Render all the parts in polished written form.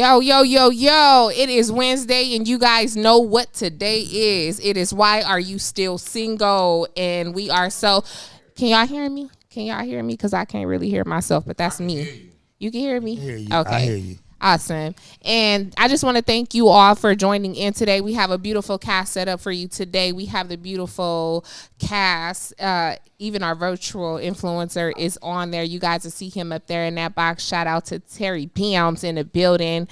Yo, yo, yo, yo. It is Wednesday, and you guys know what today is. It is Why Are You Still Single? And we are so... Can y'all hear me? Can y'all hear me? Because I can't really hear myself, but that's me. You can hear me? I hear you. Okay. I hear you. Awesome. And I just want to thank you all for joining in today. We have a beautiful cast set up for you today. We have the beautiful cast. Even our virtual influencer is on there. You guys will see him up there in that box. Shout out to Terry Pounds in the building.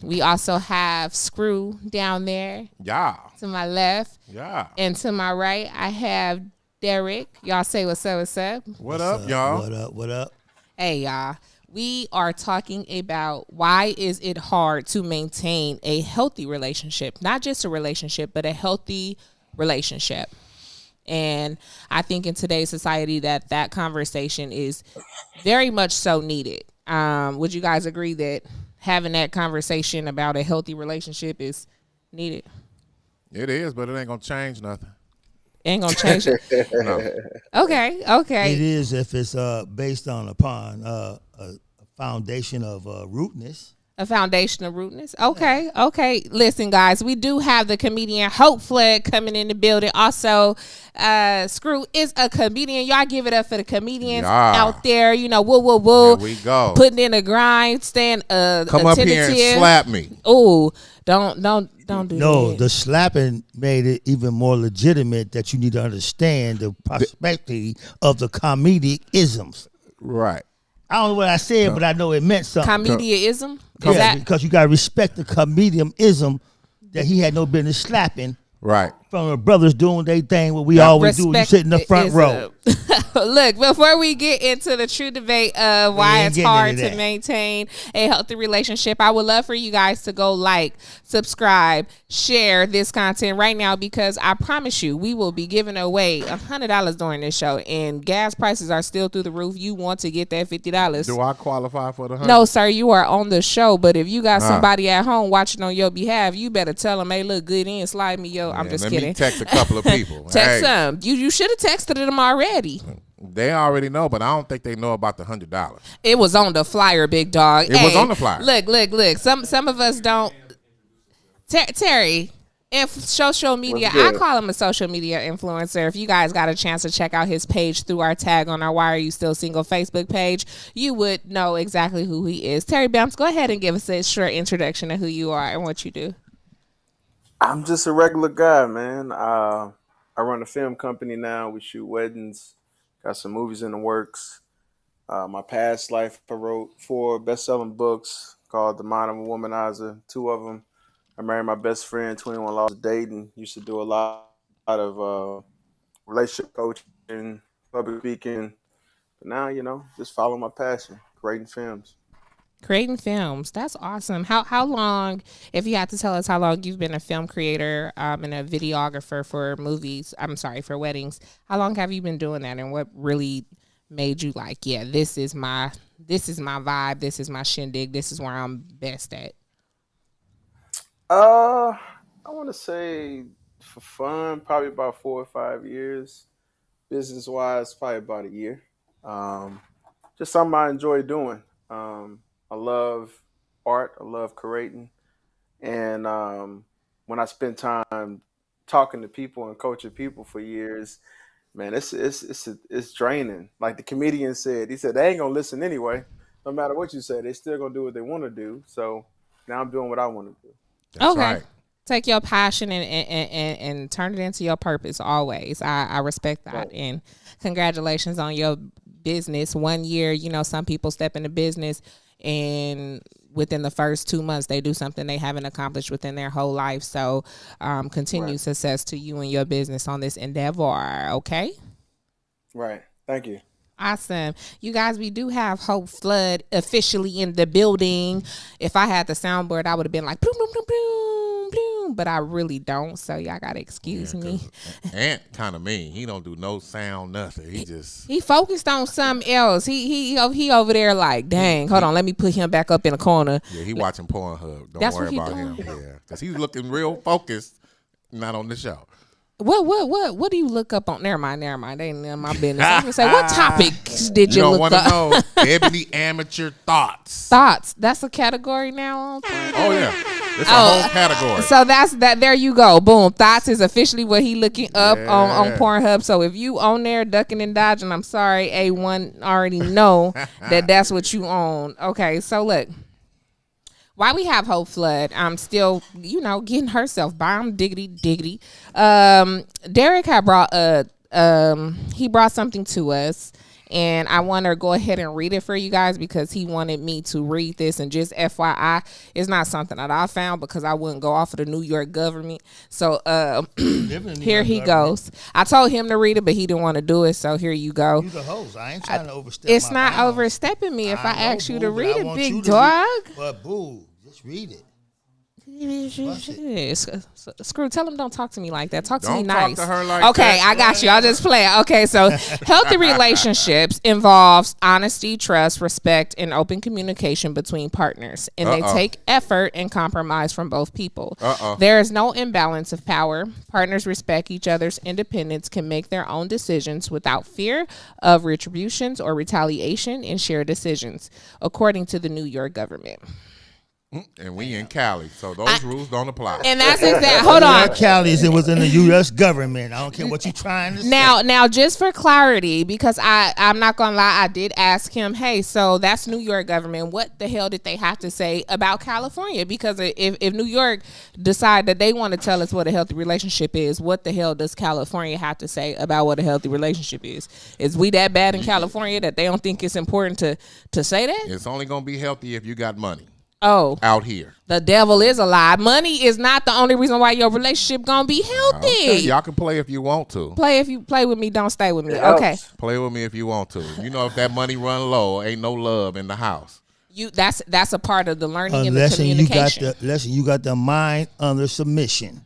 We also have Screw down there. Yeah. To my left. Yeah. And to my right, I have Derek. Y'all say what's up, what's up? What up, y'all? What up, what up? Hey, y'all. We are talking about why is it hard to maintain a healthy relationship, not just a relationship, but a healthy relationship. And I think in today's society that conversation is very much so needed. Would you guys agree that having that conversation about a healthy relationship is needed? It is, but it ain't gonna change nothing. Ain't gonna change it. No. Okay. It is if it's based upon a foundation of rootness. A foundation of rootness. Okay. Okay. Listen, guys, we do have the comedian Hope Flood coming in the building. Also, Screw is a comedian. Y'all give it up for the comedians out there. You know, woo, woo, woo. There we go. Putting in the grind, staying Come up here and slap me. Oh, don't do No, that. the slapping made it even more legitimate that you need to understand the perspective of the comedic isms. Right. I don't know what I said, but I know it meant something. Comediaism? Yeah, because you got to respect the comedianism that he had no business slapping. Right. from the brothers doing their thing, what we always do. You sit in the front row. Look, before we get into the true debate of why it's hard to maintain a healthy relationship, I would love for you guys to go like, subscribe, share this content right now, because I promise you, we will be giving away $100 during this show, and gas prices are still through the roof. You want to get that $50. Do I qualify for the 100? No, sir, you are on the show, but if you got somebody at home watching on your behalf, you better tell them, hey, look good in, slide me yo. I'm just kidding. Let me text a couple of people. Text them. You should have texted them already. They already know, but I don't think they know about the $100. It was on the flyer, big dog. It was on the flyer. Look. Some of us don't. Terry, if social media, I call him a social media influencer. If you guys got a chance to check out his page through our tag on our Why Are You Still Single Facebook page, you would know exactly who he is. Terry Bamps, go ahead and give us a short introduction of who you are and what you do. I'm just a regular guy, man. I run a film company now. We shoot weddings. Got some movies in the works. My past life, I wrote 4 best-selling books called The Mind of a Womanizer. 2 of them. I married my best friend, 21 Laws of Dating. Used to do a lot of relationship coaching, public speaking. But now, just follow my passion, creating films. Creating films. That's awesome. How long, if you had to tell us how long you've been a film creator and a videographer for movies, for weddings, how long have you been doing that, and what really made you like, yeah, this is my vibe, this is my shindig, this is where I'm best at? I want to say for fun, probably about 4 or 5 years. Business-wise, probably about a year. Just something I enjoy doing. I love art. I love creating. And when I spend time talking to people and coaching people for years, man, it's draining. Like the comedian said, he said, they ain't going to listen anyway. No matter what you say, they still going to do what they want to do. So now I'm doing what I want to do. That's okay. Right. Take your passion and turn it into your purpose always. I respect that. Right. And congratulations on your business. 1 year, some people step into business and within the first 2 months they do something they haven't accomplished within their whole life. So continued success to you and your business on this endeavor. Okay. Right. Thank you. Awesome. You guys, we do have Hope Flood officially in the building. If I had the soundboard, I would have been like, boom, boom, boom, boom, boom, but I really don't. So y'all got to excuse me. Ant kind of mean. He don't do no sound, nothing. He focused on something else. He over there like, dang, hold on, let me put him back up in the corner. Yeah, he watching Pornhub. Don't worry about him. Yeah, because he's looking real focused, not on the show. What do you look up on? Never mind. They ain't none of my business. I was gonna say, what topics did you look up? You don't want to know Ebony Amateur Thoughts. Thoughts. That's a category now. Oh yeah, it's a whole category. So that's that. There you go. Boom. Thoughts is officially what he looking up on Pornhub. So if you on there ducking and dodging, I'm sorry, A1 already know that's what you own. Okay. So look. While we have Hope Flood, I'm still, getting herself by. I'm diggity. Derek had brought he brought something to us, and I want to go ahead and read it for you guys because he wanted me to read this. And just FYI, it's not something that I found because I wouldn't go off of the New York government. So here he goes. I told him to read it, but he didn't want to do it. So here you go. You the host. I ain't trying to overstep. It's not bounds. Overstepping me if I ask you to read it, big dog. But boo. Just read it. Screw, tell him don't talk to me like that. Talk to me nice. Don't talk to her like okay, that. I got you. I'll just play it. Okay, so healthy relationships involves honesty, trust, respect, and open communication between partners. And they take effort and compromise from both people. There is no imbalance of power. Partners respect each other's independence, can make their own decisions without fear of retributions or retaliation, and share decisions, according to the New York government. And we in Cali, so those rules don't apply. And that's exactly. Hold on. Cali is it was in the U.S. government. I don't care what you're trying to say. Now, just for clarity, because I'm not gonna lie, I did ask him, hey, so that's New York government. What the hell did they have to say about California? Because if New York decide that they want to tell us what a healthy relationship is, what the hell does California have to say about what a healthy relationship is? Is we that bad in California that they don't think it's important to say that? It's only gonna be healthy if you got money. Oh, out here. the devil is a lie. Money is not the only reason why your relationship gonna be healthy. Okay, y'all can play if you want to. Play if you play with me, don't stay with me. It Okay. helps. Play with me if you want to. You know, if that money run low, ain't no love in the house. That's a part of the learning and the Unless communication. you got the mind under submission.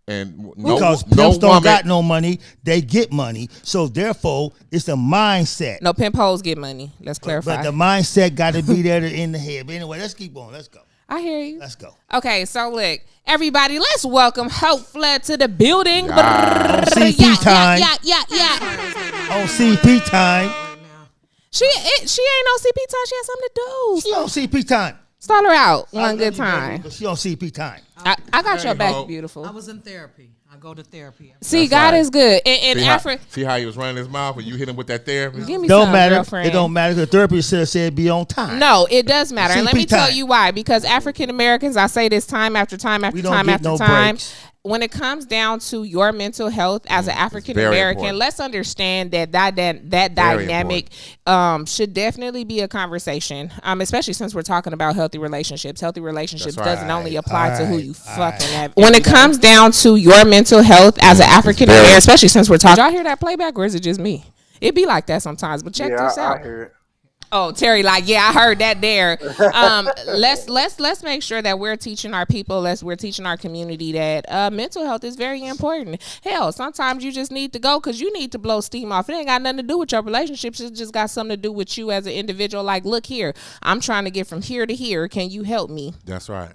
And Because no pimps don't woman, got no money, they get money. So therefore, it's a mindset. No, pimp hoes get money. Let's clarify. But the mindset got to be there in the head. But anyway, let's keep on. Let's go. I hear you. Let's go. Okay, so look, everybody, let's welcome Hope Flood to the building. On CP time. Yeah. On CP time. She ain't on CP time. She has something to do. She on CP time. Start her out one good time. She on CP time. I got your back, Hope. beautiful. I was in therapy. I go to therapy. See, That's God right. is good. And Africa, See how he was running his mouth when you hit him with that therapy? give me Don't some, matter. girlfriend. It don't matter. The therapist said be on time. No, it does matter. And let me CP tell time. you why. Because African Americans, I say this time after time after We don't time get after no time. breaks. When it comes down to your mental health as an African very American, important. let's understand that dynamic should definitely be a conversation. Especially since we're talking about healthy relationships. Healthy relationships That's right. doesn't only apply to who you All fucking have. When it comes down to your mental health as an African very- American, especially since we're talking, y'all hear that playback or is it just me? It be like that sometimes. But check Yeah, this out. I hear it. Oh, Terry, like, yeah, I heard that there. Let's make sure that we're teaching our people, we're teaching our community that mental health is very important. Hell, sometimes you just need to go because you need to blow steam off. It ain't got nothing to do with your relationships. It just got something to do with you as an individual. Like, look here, I'm trying to get from here to here. Can you help me? That's right.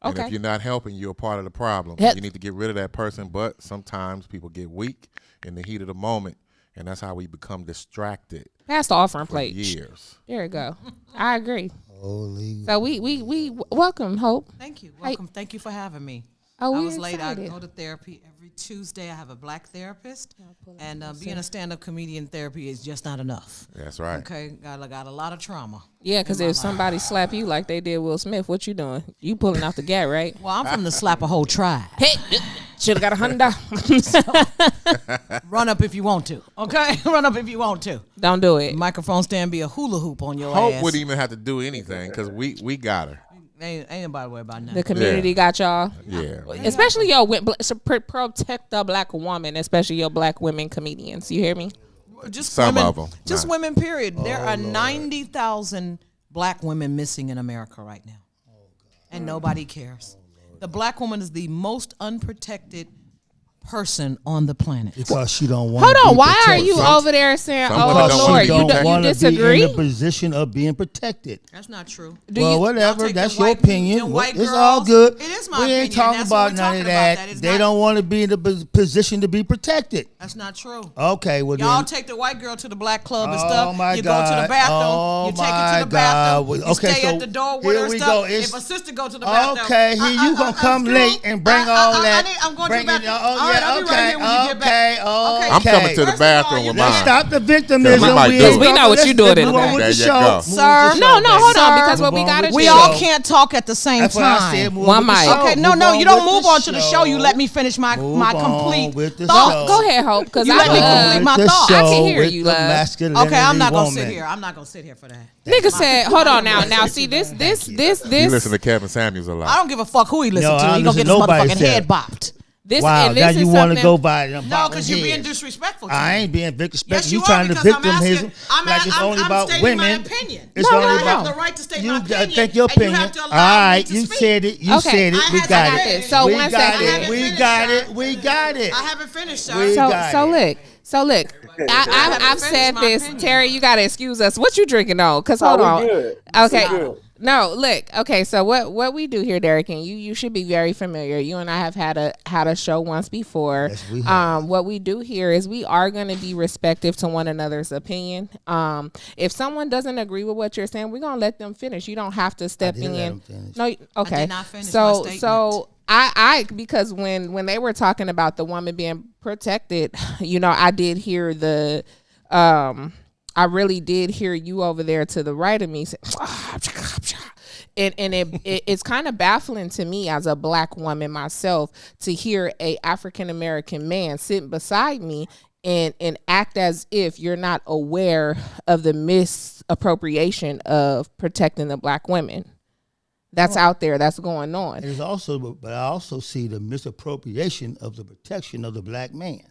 And Okay. if you're not helping, you're a part of the problem. Yep. You need to get rid of that person. But sometimes people get weak in the heat of the moment, and that's how we become distracted Pass the offering for plate. years. There you go. I agree. Holy. So we welcome Hope. Thank you. Welcome. Thank you for having me. Oh, I we're was late. excited. I go to therapy every Tuesday. I have a black therapist, and being a stand-up comedian, therapy is just not enough. That's right. Okay, got a lot of trauma. Yeah, because if somebody slap you like they did Will Smith, what you doing? You pulling out the gat, right? Well, I'm from the slap a whole tribe. Hey, should have got $100. Run up if you want to. Okay, run up if you want to. Don't do it. Microphone stand be a hula hoop on your Hope ass. wouldn't even have to do anything because we got her. Ain't nobody worry about The nothing. community got y'all. Yeah. Especially your protect the black woman, especially your black women comedians. You hear me? Just Some women, of 'em. Just Nah. women. Period. There are 90,000 black women missing in America right now, and nobody cares. The black woman is the most unprotected person on the planet. Because she don't want. Hold on. Why are you over there saying, some "Oh women Because don't Lord, she wanna you, be don't you want to be disagree"? in the position of being protected. That's not true. Do Well, you- whatever. take That's the your white- opinion. the white It's all girls. good. It is my We ain't opinion. talking That's about what we're none talking of about. that. That is They not- don't want to be in the position to be protected. That's not true. Okay, well Y'all then. take the white girl to the black club and Oh stuff. my You go to the God. bathroom. Oh you take her my to the bathroom. God. You Okay, stay so at the door with here her we stuff. go. It's- If a sister go to the bathroom, Okay, here you gonna come late and bring all that. I'm going bring to the it. bathroom. Oh All right, yeah, I'll be right here when you get back. okay, okay. I'm coming to the First of all, bathroom you with gotta Let's mine. stop the victimism. We might do it. We know what you doing in the Move on back. with the There you show. go. Move Sir. with the No, show, no, hold on, Sir. because what we Move on got to with do. We the all show. can't talk at the same That's what I said. time. Move One on with the mic. show. Okay, no, Move no, on you don't with move the on to the show. You show. let me finish my Move on complete with the thought. show. Go ahead, Hope, because You I let me love. complete my With the thought. show I can hear with you, the love. masculinity Okay, I'm not gonna woman. sit here. I'm not gonna sit here for that. Nigga said, hold on now. Now, see, this. You listen to Kevin Samuels a I lot. don't give a fuck who he listens No, to. I He gonna listen get his to nobody motherfucking said. head bopped. This, Wow, and now this you is want to something. go by them. No, because you're being disrespectful to I me. ain't being disrespectful. Yes, you you are, trying to because I'm victim his asking- like it's only about stating women. my opinion. It's No, only no, about I have the right to state you my opinion. take your and you opinion. have to All allow me right, to you speak. said it. You Okay. said it. I We had got to it. finish. So we one got second. it. We got it. We got it. I haven't finished, sir. We So, got so it. look. So look, I've finish said my this, opinion. Terry. You gotta excuse us. What you drinking on? Cause Oh, hold we on. good. Okay. We good. No, look. Okay, so what we do here, Derek, and you should be very familiar. You and I have had a show once before. Yes, we have. What we do here is we are going to be respectful to one another's opinion. If someone doesn't agree with what you're saying, we're gonna let them finish. You don't have to step did in. let them finish. No, okay. not finish my so statement. so I because when they were talking about the woman being protected, you know, I did hear the I really did hear you over there to the right of me say, and it's kind of baffling to me as a black woman myself to hear a African American man sitting beside me and act as if you're not aware of the misappropriation of protecting the black women. that's out there that's going on. And it's also, but I also see the misappropriation of the protection of the black man.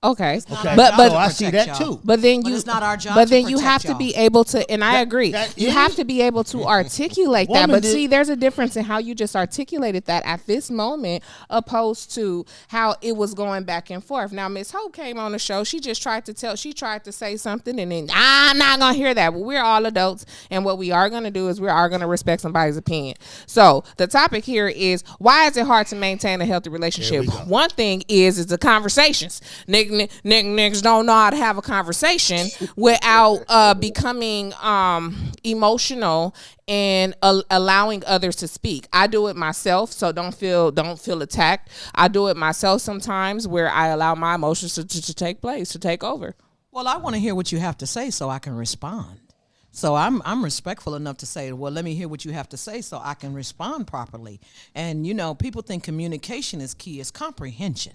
Okay, Okay, but so I see that too. But then But you, it's not our job But to then you protect have to y'all. be able to, and I agree. that You is- have to be able to articulate that. Woman But did- see, there's a difference in how you just articulated that at this moment, opposed to how it was going back and forth. Now, Miss Hope came on the show. She just tried to say something, and then I'm not gonna hear that. But we're all adults, and what we are gonna do is we are gonna respect somebody's opinion. So the topic here is, why is it hard to maintain a healthy relationship? One thing is the conversations. Niggas don't know how to have a conversation without becoming emotional and allowing others to speak. I do it myself, so don't feel attacked. I do it myself sometimes, where I allow my emotions to take place, to take over. Well, I want to hear what you have to say so I can respond. So I'm respectful enough to say, well, let me hear what you have to say so I can respond properly. And, people think communication is key. It's comprehension.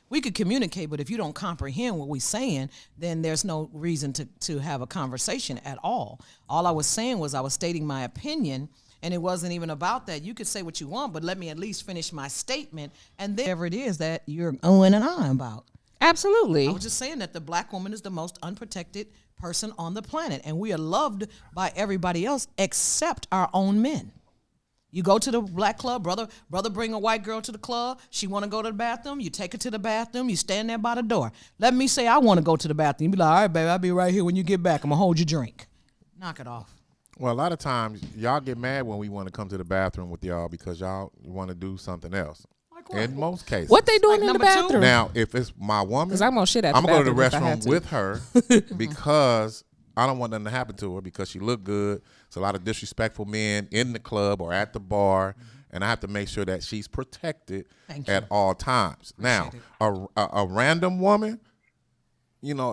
We could communicate, but if you don't comprehend what we're saying, then there's no reason to have a conversation at all. All I was saying was I was stating my opinion, and it wasn't even about that. You could say what you want, but let me at least finish my statement, and then whatever it is that you're oohing and ahhing about. Absolutely. I was just saying that the black woman is the most unprotected person on the planet, and we are loved by everybody else except our own men. You go to the black club, brother bring a white girl to the club. She want to go to the bathroom. You take her to the bathroom. You stand there by the door. Let me say I want to go to the bathroom. You be like, all right, baby, I'll be right here when you get back. I'm going to hold your drink. Knock it off. Well, a lot of times y'all get mad when we want to come to the bathroom with y'all because y'all want to do something else. Like what? In most cases. What they doing Like in the number two? bathroom? Now, if it's my woman, 'Cause I'm gonna shit at the I'm gonna go to the bathroom if I had restroom to. with her because I don't want nothing to happen to her because she look good. It's a lot of disrespectful men in the club or at the bar, and I have to make sure that she's protected Thank at you. all times. Now, a random woman,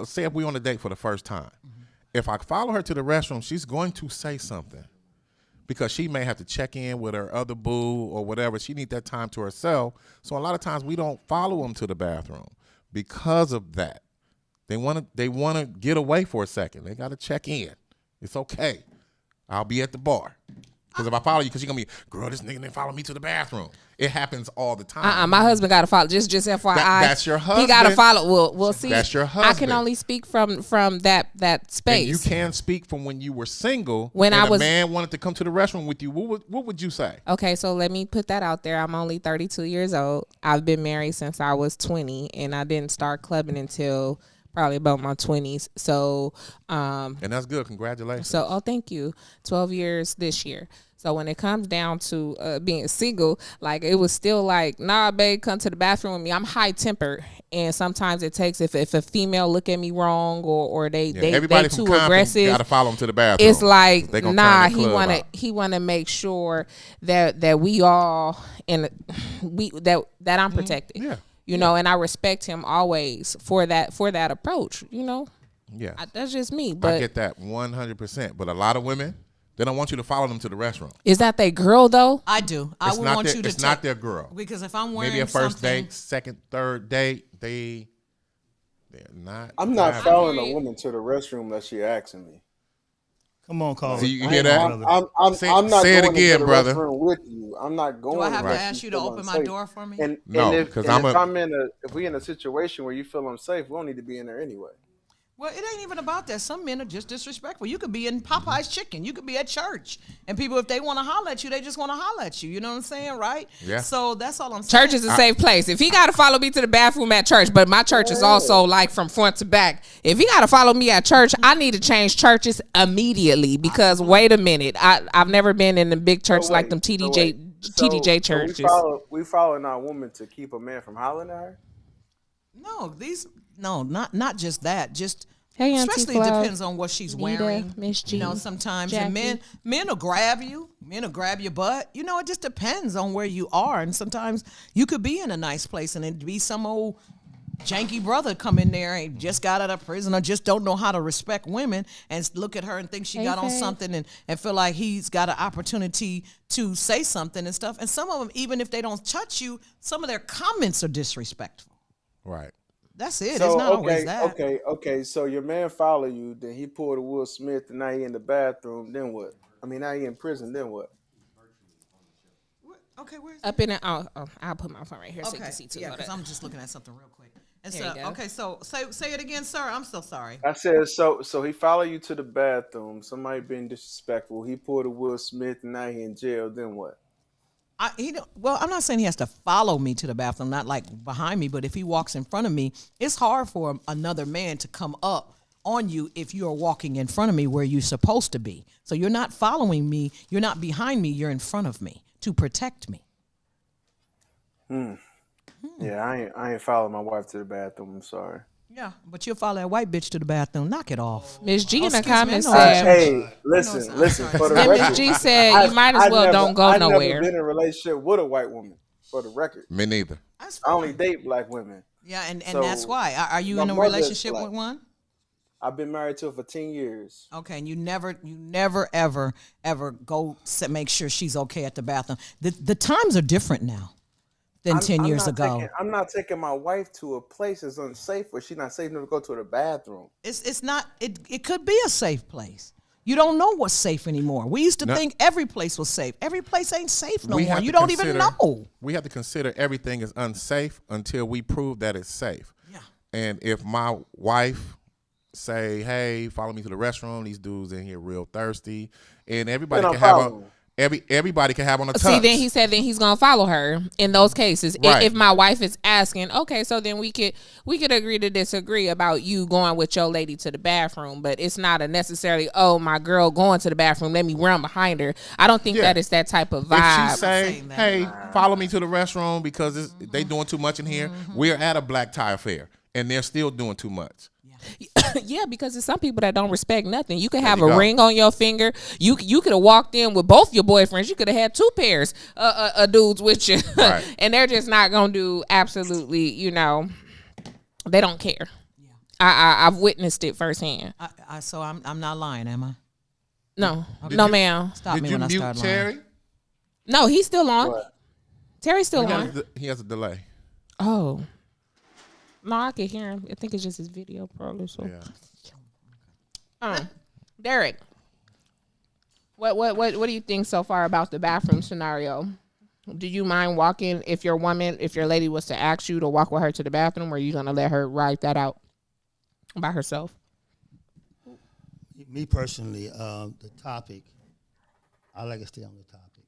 say if we on a date for the first time, if I follow her to the restroom, she's going to say something. Because she may have to check in with her other boo or whatever. She need that time to herself. So a lot of times we don't follow them to the bathroom because of that. They want to get away for a second. They got to check in. It's okay. I'll be at the bar. Because if I follow you, because you're going to be, girl, this nigga didn't follow me to the bathroom. It happens all the time. My husband got to follow. Just FYI. That's your He got to husband. follow. We'll see. That's your I can husband. only speak from that space. And you can speak from when you were single. When and I was- a man wanted to come to the restroom with you. What would you say? Okay, so let me put that out there. I'm only 32 years old. I've been married since I was 20, and I didn't start clubbing until probably about my 20s. So, And that's good. Congratulations. thank you. 12 years this year. So when it comes down to being single, like it was still like, nah, babe, come to the bathroom with me. I'm high tempered, and sometimes it takes if a female look at me wrong or they everybody from too Compton aggressive. got to follow them to the bathroom. It's like, They gonna nah, turn the club out. he wanna make sure that we all that I'm protected. Yeah. And I respect him always for that approach. Yeah. That's just me. I But get that 100%. But a lot of women, they don't want you to follow them to the restroom. is that they girl though? I do. I It's would not want their- you to it's not their girl. Because if I'm wearing Maybe a first something, date, second, third date, they're not. I'm not driving. following a woman to the restroom unless she asking me. Come on, Carl. See, you hear that? I'm not Say it going again, into the brother. restroom with you. I'm not going. do I have Right. to ask you to open my door for me? And, No, and if, 'cause and I'm if a- I'm if we in a situation where you feel unsafe, we don't need to be in there anyway. Well, it ain't even about that. Some men are just disrespectful. You could be in Popeye's Chicken. You could be at church. And people, if they want to holler at you, they just want to holler at you. You know what I'm saying, right? Yeah. So that's all I'm saying. Church is a safe place. If he got to follow me to the bathroom at church, but my church is also like from front to back. If he got to follow me at church, I need to change churches immediately because wait a minute, I've never been in a big church like them TDJ churches. We following our woman to keep a man from hollering at her. No, not just that. Just Hey, Auntie especially Flo, depends on what she's Nita, wearing. Miss G, Sometimes Jackie. and men will grab you. Men will grab your butt. It just depends on where you are. And sometimes you could be in a nice place and it'd be some old janky brother come in there and just got out of prison or just don't know how to respect women and look at her and think she Hey, got on Faye. something and feel like he's got an opportunity to say something and stuff. And some of them, even if they don't touch you, some of their comments are disrespectful. Right. That's it. So it's not always that. okay. So your man followed you, then he pulled a Will Smith, and now he in the bathroom. Then what? I mean, now he in prison. Then what? Okay, where's Up in the, I'll put my phone right here so you okay? can see too. Yeah, Hold because up. I'm just looking at something real quick. And There you go. okay, so say it again, sir. I'm so sorry. I said so he followed you to the bathroom. Somebody being disrespectful. He pulled a Will Smith and now he in jail. Then what? Well, I'm not saying he has to follow me to the bathroom, not like behind me, but if he walks in front of me, it's hard for another man to come up on you if you're walking in front of me where you're supposed to be. So you're not following me, you're not behind me, you're in front of me to protect me. Yeah, I ain't followed my wife to the bathroom. I'm sorry. Yeah, but you'll follow that white bitch to the bathroom. Knock it off. Miss G in the excuse me, comments I know said, Hey, listen, I'm listen. sorry. For the then record, Miss G said, you might as well don't go I've nowhere. never been in a relationship with a white woman. For the record, Me neither. That's I only fine. date black women. Yeah, and So, that's why. Are you my in a mother is relationship black. with one? I've been married to her for 10 years. Okay, and you never ever go make sure she's okay at the bathroom. The times are different now than 10 years ago. I'm not taking my wife to a place that's unsafe where she's not safe enough to go to the bathroom. It's not. It could be a safe place. You don't know what's safe anymore. We used to No. think every place was safe. Every place ain't safe no We more. have You to don't even consider- know. We have to consider everything is unsafe until we prove that it's safe. Yeah. And if my wife say, "Hey, follow me to the restroom. These dudes in here real thirsty," and everybody Then can I'm have following. everybody can have on a touch. See, then he said then he's gonna follow her in those cases. Right. If my wife is asking, okay, so then we could agree to disagree about you going with your lady to the bathroom, but it's not a necessarily, oh, my girl going to the bathroom, let me run behind her. I don't think Yeah. that is that type of If vibe. she say, saying that. "Hey, follow me to the restroom because they doing too much in here," we're at a black tie affair, and they're still doing too much. Yeah, because there's some people that don't respect nothing. You could have you a go. ring on your finger. You could have walked in with both your boyfriends. You could have had two pairs of dudes with you, Right. and they're just not gonna do absolutely. They don't care. I've witnessed it firsthand. So I'm not lying, am I? No, Did no, you- ma'am. Stop Did me you when I mute start lying. Terry? No, he's still on. What? Terry's still on. He has a delay. Oh, no, I can hear him. I think it's just his video probably. So, Yeah. Derek, what do you think so far about the bathroom scenario? Do you mind walking if your lady was to ask you to walk with her to the bathroom, or are you gonna let her ride that out by herself? Me personally, the topic, I like to stay on the topic.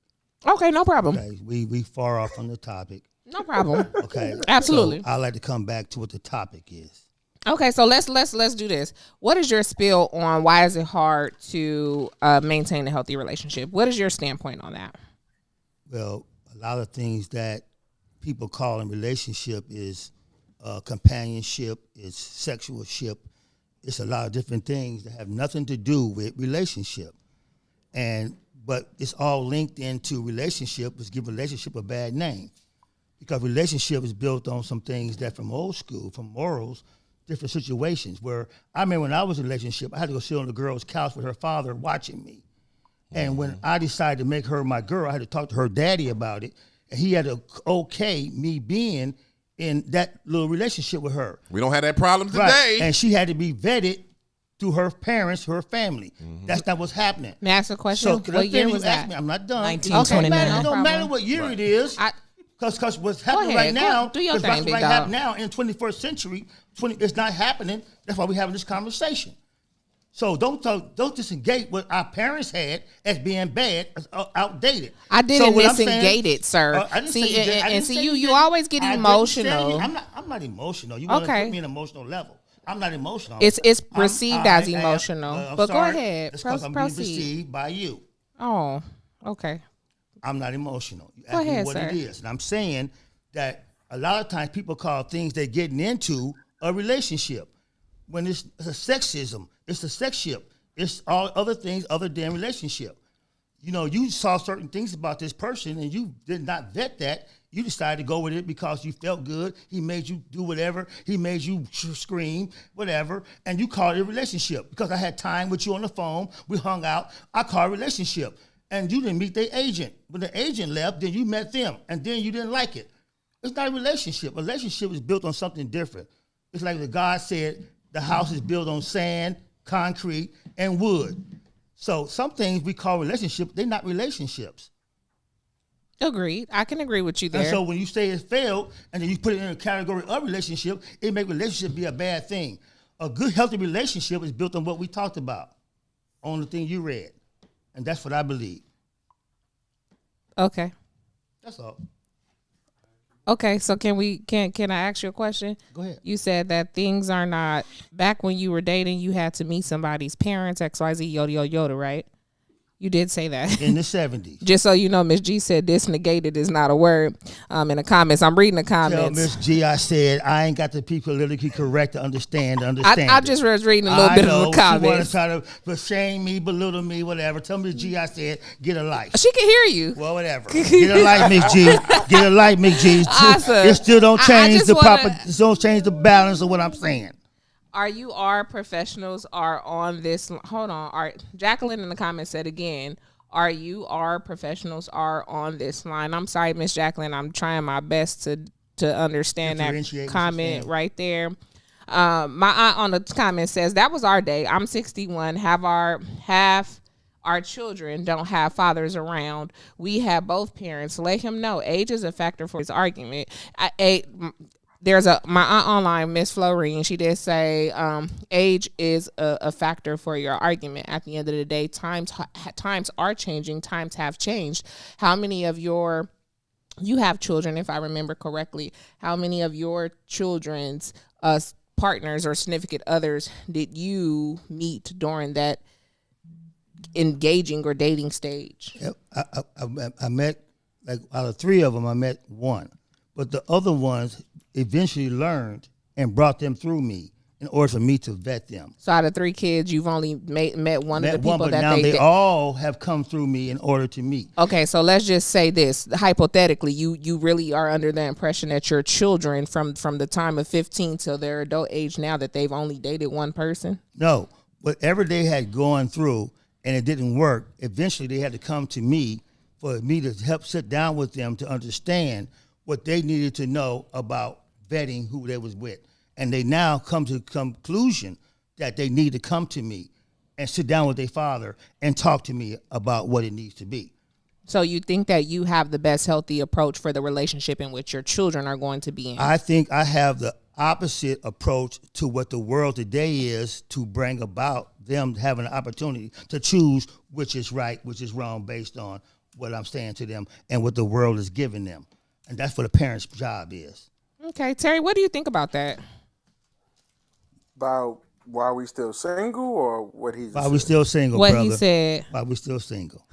Okay, no problem. Okay, we far off on the topic. No problem. Okay, Absolutely. So I like to come back to what the topic is. Okay, so let's do this. What is your spiel on why is it hard to maintain a healthy relationship? What is your standpoint on that? Well, a lot of things that people call in relationship is companionship, it's sexualship. It's a lot of different things that have nothing to do with relationship. But it's all linked into relationship, which give relationship a bad name. Because relationship is built on some things that from old school, from morals, different situations. Where I remember when I was in a relationship, I had to go sit on the girl's couch with her father watching me. And when I decided to make her my girl, I had to talk to her daddy about it. And he had to okay me being in that little relationship with her. We don't have that problem today. Right. And she had to be vetted through her parents, her family. That's not what's happening. May I ask a question? So can I What year finish? was You asked that? me, I'm not done. 1929. It No don't problem. matter what year it is. I- Because what's happening ahead. right now, Do your because thing, what's big right dog. happening now in 21st century, it's not happening. That's why we're having this conversation. So don't disengage what our parents had as being bad, as outdated. I didn't So what I'm saying- disengage it, sir. I didn't See, say you did. I and didn't see, say you did. always get I didn't say emotional. you- I'm not emotional. You want to Okay. put me in an emotional level. I'm not emotional. It's I'm- perceived I as am. emotional. I'm But go sorry. ahead. It's because I'm being Proceed. perceived by you. Oh, okay. I'm not emotional. You Go ask me ahead, what sir. it is. And I'm saying that a lot of times people call things they're getting into a relationship. When it's a sexism, it's a sexship. It's all other things other than relationship. You know, you saw certain things about this person and you did not vet that. You decided to go with it because you felt good. He made you do whatever. He made you scream, whatever. And you called it a relationship because I had time with you on the phone. We hung out. I called it a relationship. And you didn't meet their agent. When the agent left, then you met them. And then you didn't like it. It's not a relationship. A relationship is built on something different. It's like the God said, the house is built on sand, concrete, and wood. So some things we call relationships, they're not relationships. Agreed. I can agree with you And there. so when you say it failed, and then you put it in a category of relationship, it make relationship be a bad thing. A good, healthy relationship is built on what we talked about, on the thing you read, and that's what I believe. Okay. That's all. Okay, so can I ask you a question? Go ahead. You said that things are not back when you were dating, you had to meet somebody's parents, XYZ, yoda yoda yoda, right? You did say that. In the 70s. Just so you know, Miss G said this negated is not a word. In the comments, I'm reading the Tell comments. Miss G I said I ain't got the people politically correct to understand. I just was reading a little bit of the She want comments. to try to shame me, belittle me, whatever. Tell Miss G I said get a life. She can hear you. Well, whatever. Get a life, Miss G. Get a life, Miss G. Awesome. It still don't I change just the wanna- proper. It don't change the balance of what I'm saying. Our professionals are on this. Hold on. Jacqueline in the comments said again, our professionals are on this line. I'm sorry, Miss Jacqueline. I'm trying my best to understand that Differentiate what comment you're saying. right there. My aunt on the comment says that was our day. I'm 61. Half our children don't have fathers around. We have both parents. Let him know age is a factor for his argument. There's my aunt online, Miss Florine. She did say age is a factor for your argument. At the end of the day, times are changing. Times have changed. How many of you have children, if I remember correctly? How many of your children's partners or significant others did you meet during that engaging or dating stage? Yep. I met, like, out of 3 of them, I met one, but the other ones eventually learned and brought them through me in order for me to vet them. So out of 3 kids, you've only met one of the Met people one, but that now they they all have come through me in order to meet. Okay, so let's just say this. Hypothetically, you really are under the impression that your children from the time of 15 till their adult age now that they've only dated one person? No, whatever they had gone through and it didn't work, eventually they had to come to me for me to help sit down with them to understand what they needed to know about vetting who they was with. And they now come to the conclusion that they need to come to me and sit down with their father and talk to me about what it needs to be. So you think that you have the best healthy approach for the relationship in which your children are going to be in? I think I have the opposite approach to what the world today is to bring about them having an opportunity to choose which is right, which is wrong based on what I'm saying to them and what the world is giving them. And that's what a parent's job is. Okay, Terry, what do you think about that? About why we still single or what he's Why we still single, What brother? he said. Why we still single?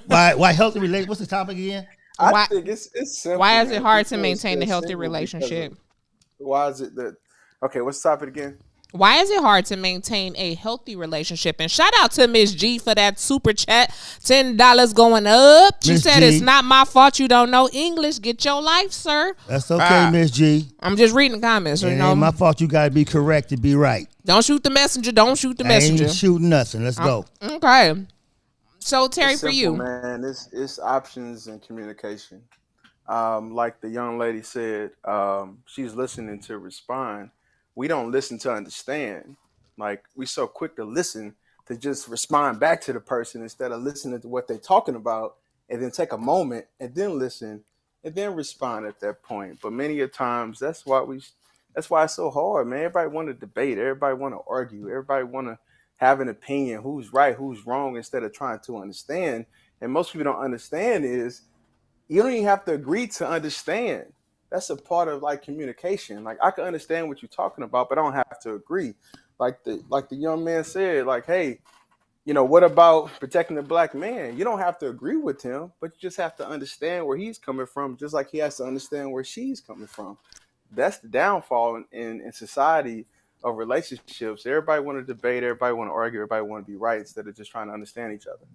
why healthy relate? What's the topic again? I Why- think it's simple. Why is man. it hard to People are maintain a still healthy single relationship? because why is it that? Okay, what's the topic again? Why is it hard to maintain a healthy relationship? And shout out to Miss G for that super chat. $10 going up. She Miss said, G. it's not my fault you don't know English. Get your life, sir. That's okay, Miss G. I'm just reading the comments. It You know, ain't my fault. You got to be correct to be right. don't shoot the messenger. Don't shoot the I messenger. ain't shooting nothing. Let's go. Okay. So, Terry, It's for simple, you. man. It's options and communication. Like the young lady said, she's listening to respond. We don't listen to understand. Like, we so quick to listen to just respond back to the person instead of listening to what they're talking about and then take a moment and then listen and then respond at that point. But many a times that's why it's so hard, man. Everybody want to debate, everybody want to argue, everybody want to have an opinion, who's right, who's wrong, instead of trying to understand. And most people don't understand is you don't even have to agree to understand. That's a part of like communication. Like, I can understand what you're talking about, but I don't have to agree. Like the young man said, like, hey, what about protecting the black man? You don't have to agree with him, but you just have to understand where he's coming from, just like he has to understand where she's coming from. That's the downfall in society of relationships. Everybody want to debate, everybody want to argue, everybody want to be right instead of just trying to understand each other.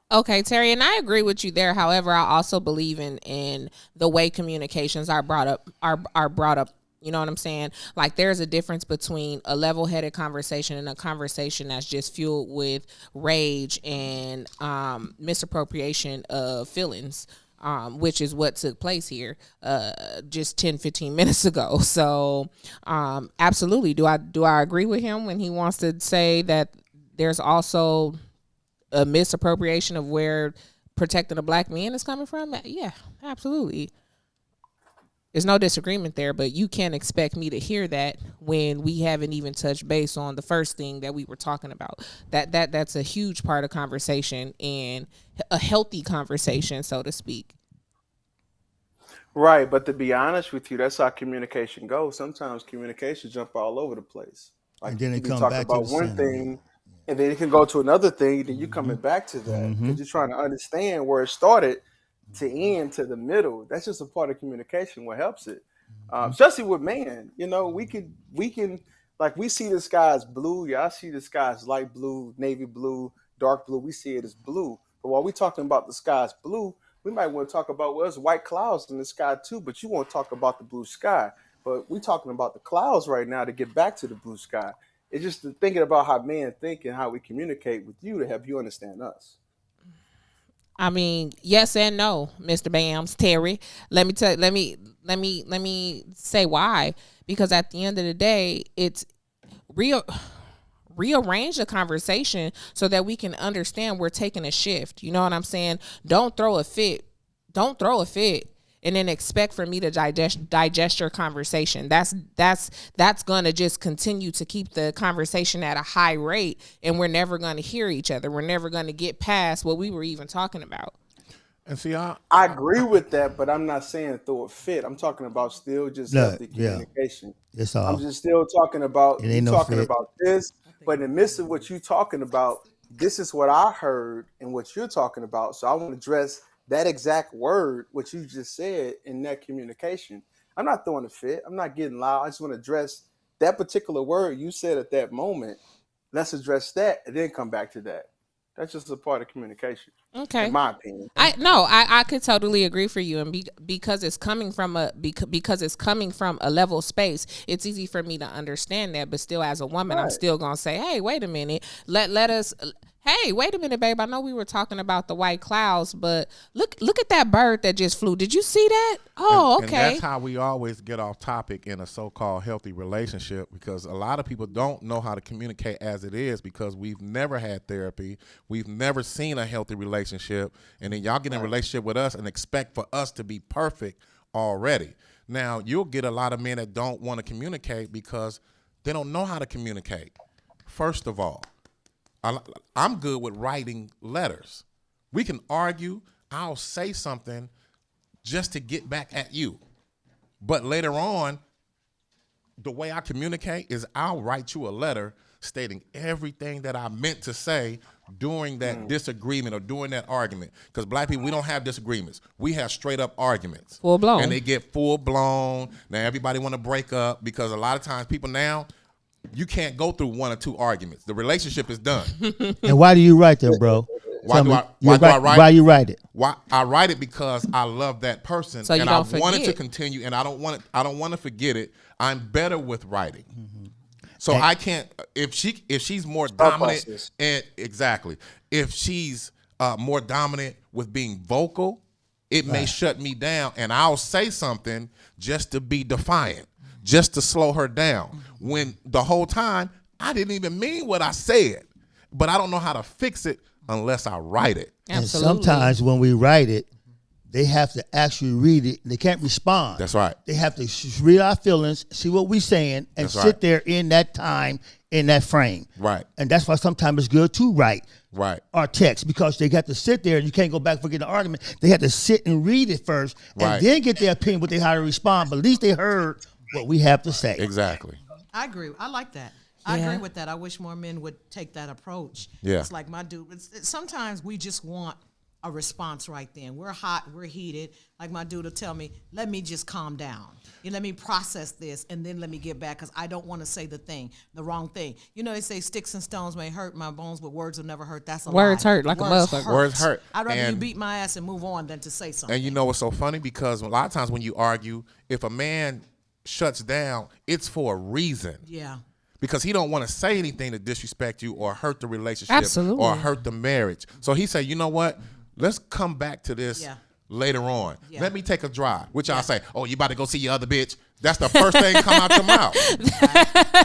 Okay, Terry, and I agree with you there. However, I also believe in the way communications are brought up. You know what I'm saying? Like, there's a difference between a level-headed conversation and a conversation that's just fueled with rage and misappropriation of feelings, which is what took place here just 10, 15 minutes ago. So, absolutely. Do I agree with him when he wants to say that there's also a misappropriation of where protecting a black man is coming from, yeah, absolutely. There's no disagreement there, but you can't expect me to hear that when we haven't even touched base on the first thing that we were talking about. That's a huge part of conversation, and a healthy conversation, so to speak. Right, but to be honest with you, that's how communication goes. Sometimes communication jump all over the place. Like And then you it can come talk back to about the one center. thing, and then it can go to another thing, then you coming back to that because you're trying to understand where it started to end to the middle. That's just a part of communication. What helps it, especially with man, we can like we see the sky as blue. Y'all see the sky as light blue, navy blue, dark blue. We see it as blue. But while we talking about the sky as blue, we might want to talk about well, there's white clouds in the sky too. But you want to talk about the blue sky. But we're talking about the clouds right now to get back to the blue sky. It's just thinking about how men think and how we communicate with you to help you understand us. I mean, yes and no, Mr. Bams, Terry. Let me say why. Because at the end of the day, it's rearrange the conversation so that we can understand we're taking a shift. You know what I'm saying? Don't throw a fit. And then expect for me to digest your conversation. That's gonna just continue to keep the conversation at a high rate, and we're never gonna hear each other. We're never gonna get past what we were even talking about. And see, I agree with that, but I'm not saying throw a fit. I'm talking about still just healthy communication. That's all. I'm just still talking about It ain't no fit. about this, but in the midst of what you're talking about, this is what I heard and what you're talking about. So I want to address that exact word, what you just said in that communication. I'm not throwing a fit. I'm not getting loud. I just want to address that particular word you said at that moment. Let's address that and then come back to that. That's just a part of communication. Okay. In my opinion. I could totally agree for you, and because it's coming from a level space, it's easy for me to understand that. But still, as a woman, I'm still gonna say, hey, wait a minute, let us. Hey, wait a minute, babe. I know we were talking about the white clouds, but look at that bird that just flew. Did you see that? Oh, okay. And that's how we always get off topic in a so-called healthy relationship, because a lot of people don't know how to communicate as it is because we've never had therapy. We've never seen a healthy relationship. And then y'all get in a relationship with us and expect for us to be perfect already. Now, you'll get a lot of men that don't want to communicate because they don't know how to communicate. First of all, I'm good with writing letters. We can argue. I'll say something just to get back at you. But later on, the way I communicate is I'll write you a letter stating everything that I meant to say during that disagreement or during that argument. Because black people, we don't have disagreements. We have straight up arguments. Full blown. And they get full blown. Now everybody want to break up because a lot of times people now, you can't go through one or two arguments. The relationship is done. And why do you write them, bro? Why do I write? Why you write it? Why I write it because I love that person, So you and don't I want it to forget. continue, and I don't want to forget it. I'm better with writing, so I can't. If she's more dominant, process. and exactly, if she's more dominant with being vocal, it may shut me down, and I'll say something just to be defiant, just to slow her down. When the whole time I didn't even mean what I said, but I don't know how to fix it unless I write it. Absolutely. And sometimes when we write it, they have to actually read it. They can't respond. That's right. They have to read our feelings, see what we're saying, and That's sit right. there in that time, in that frame. Right. And that's why sometimes it's good to write Right. our text, because they got to sit there and you can't go back and forget the argument. They have to sit and read it first Right. and then get their opinion, what they how to respond. But at least they heard what we have to say. Exactly. I agree. I like that. I Yeah. agree with that. I wish more men would take that approach. Yeah. It's like my dude. Sometimes we just want a response right then. We're hot. We're heated. Like my dude will tell me, let me just calm down. You let me process this, and then let me get back because I don't want to say the wrong thing. You know, they say sticks and stones may hurt my bones, but words will never hurt. That's a Words lie. hurt like a motherfucker. Words hurt. I'd rather you And- beat my ass and move on than to say something. And you know what's so funny? Because a lot of times when you argue, if a man shuts down, it's for a reason. Yeah. Because he don't want to say anything to disrespect you or hurt the relationship Absolutely. or hurt the marriage. So he said, you know what? Let's come back to this Yeah. later on. Let me take a drive. Which I'll say, oh, you about to go see your other bitch? That's the first thing come out your mouth.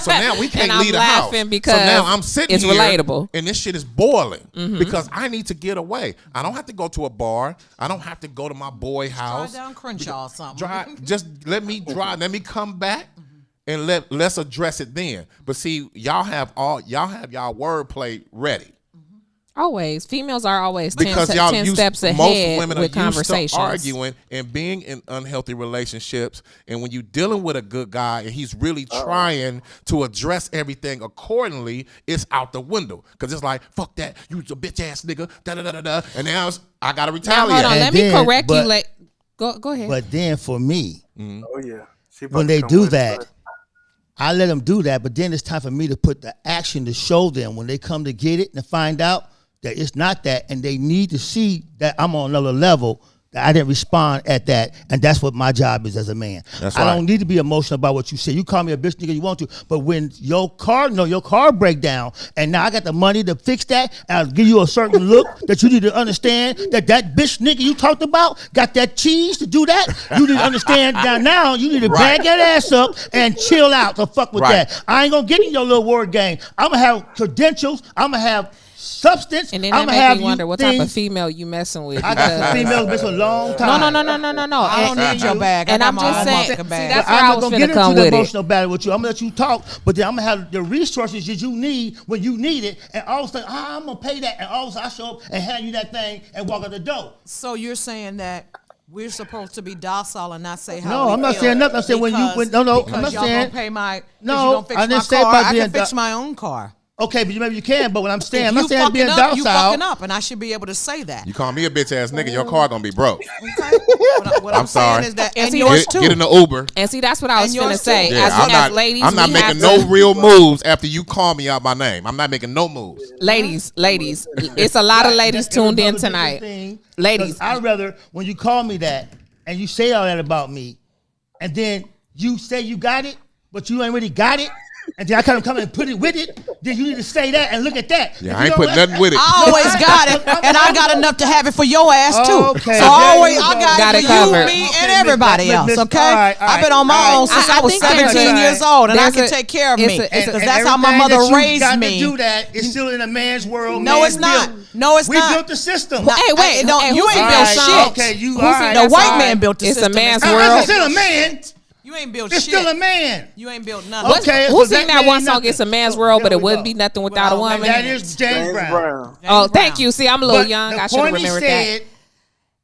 So now we can't leave the house. Because so now I'm sitting it's here relatable. and this shit is boiling because I need to get away. I don't have to go to a bar. I don't have to go to my boy house. Drive down Crenshaw or something. Just let me drive. Let me come back and let's address it then. But see, y'all have y'all wordplay ready. Always. Females are always Because 10 y'all steps most ahead women with are used conversations. to arguing and being in unhealthy relationships. And when you're dealing with a good guy and he's really trying to address everything accordingly, it's out the window. Because it's like, fuck that, you a bitch ass nigga, da da da da da. And now I gotta Now, retaliate. hold on. And Let me then- correct you. but- Like, go ahead. But then for me, Oh yeah. She about when to they come do with it, that, but- I let them do that. But then it's time for me to put the action to show them when they come to get it and find out that it's not that, and they need to see that I'm on another level, that I didn't respond at that, and that's what my job is as a man. That's I right. don't need to be emotional about what you say. You call me a bitch nigga you want to, but when your car break down, and now I got the money to fix that, and I'll give you a certain look that you need to understand that bitch nigga you talked about got that cheese to do that. You need to understand that now you need to bag that ass up and chill out. So fuck with Right. that. I ain't gonna get in your little word game. I'm gonna have credentials. I'm gonna have substance. and then I'm that gonna make have me wonder you what type of things. female you messing with. I got some because- females been for a long time. No. I don't need your bag. I And got I'm my just own saying, motherfucking see, bag. that's But where I'm I not was gonna finna get come into the with it. emotional battle with you. I'm gonna let you talk, but then I'm gonna have the resources that you need when you need it, and all of a sudden I'm gonna pay that, and all of a sudden I show up and hand you that thing and walk out the door. So you're saying that we're supposed to be docile and not say how No, we I'm not feel saying nothing. I'm saying when you- because- no, I'm because not y'all saying- gonna pay my No, you gonna fix I didn't my say car. about I being can fix doc- my own car. Okay, but maybe you can. But what I'm saying, If I'm you not saying being fucking up, you docile. fucking up, and I should be able to say that. You call me a bitch ass nigga, your car gonna be broke. Okay? What I'm saying sorry. is that, And and see, yours that's- too. Get in the Uber. And see, that's what I was And finna yours say. too. Yeah, As ladies, I'm not we making have no to- real moves after you call me out my name. I'm not making no moves. Ladies, it's a lot of ladies That's every tuned in other different tonight. thing. Ladies, 'Cause I'd rather when you call me that and you say all that about me, and then you say you got it, but you ain't really got it, and then I come and put it with it, then you need to say that and look at that. Yeah, If I you ain't don't- put nothing with it. I always got it, and I got enough to have it for your ass too. Okay, so there always you I go. got Got it it for covered. you, me, Okay, and miss- everybody miss- else. miss- Okay, all right, I've been all on my right. own since I I was think there's 17 a- years old, and I there's can a- take care of it's me a- it's a- because And that's how my everything mother that you raised got me. To do that is still in a man's world. No, man's it's not. built. No, it's we not. built the system. Nah, Hey, wait, no, hey, you who ain't said built that? shit. Okay, you Who all said right. The that's white all man right? built the It's a system. man's It's world. It's still a man. You ain't built It's shit. still a man. You ain't built nothing. Okay, Who so sing that means one song? nothing. It's a man's So world, but there it we wouldn't go. be nothing without a Without- woman. And that is James Brown. Oh, James thank Brown. you. See, I'm a little But young. the I should have point he remembered that. said,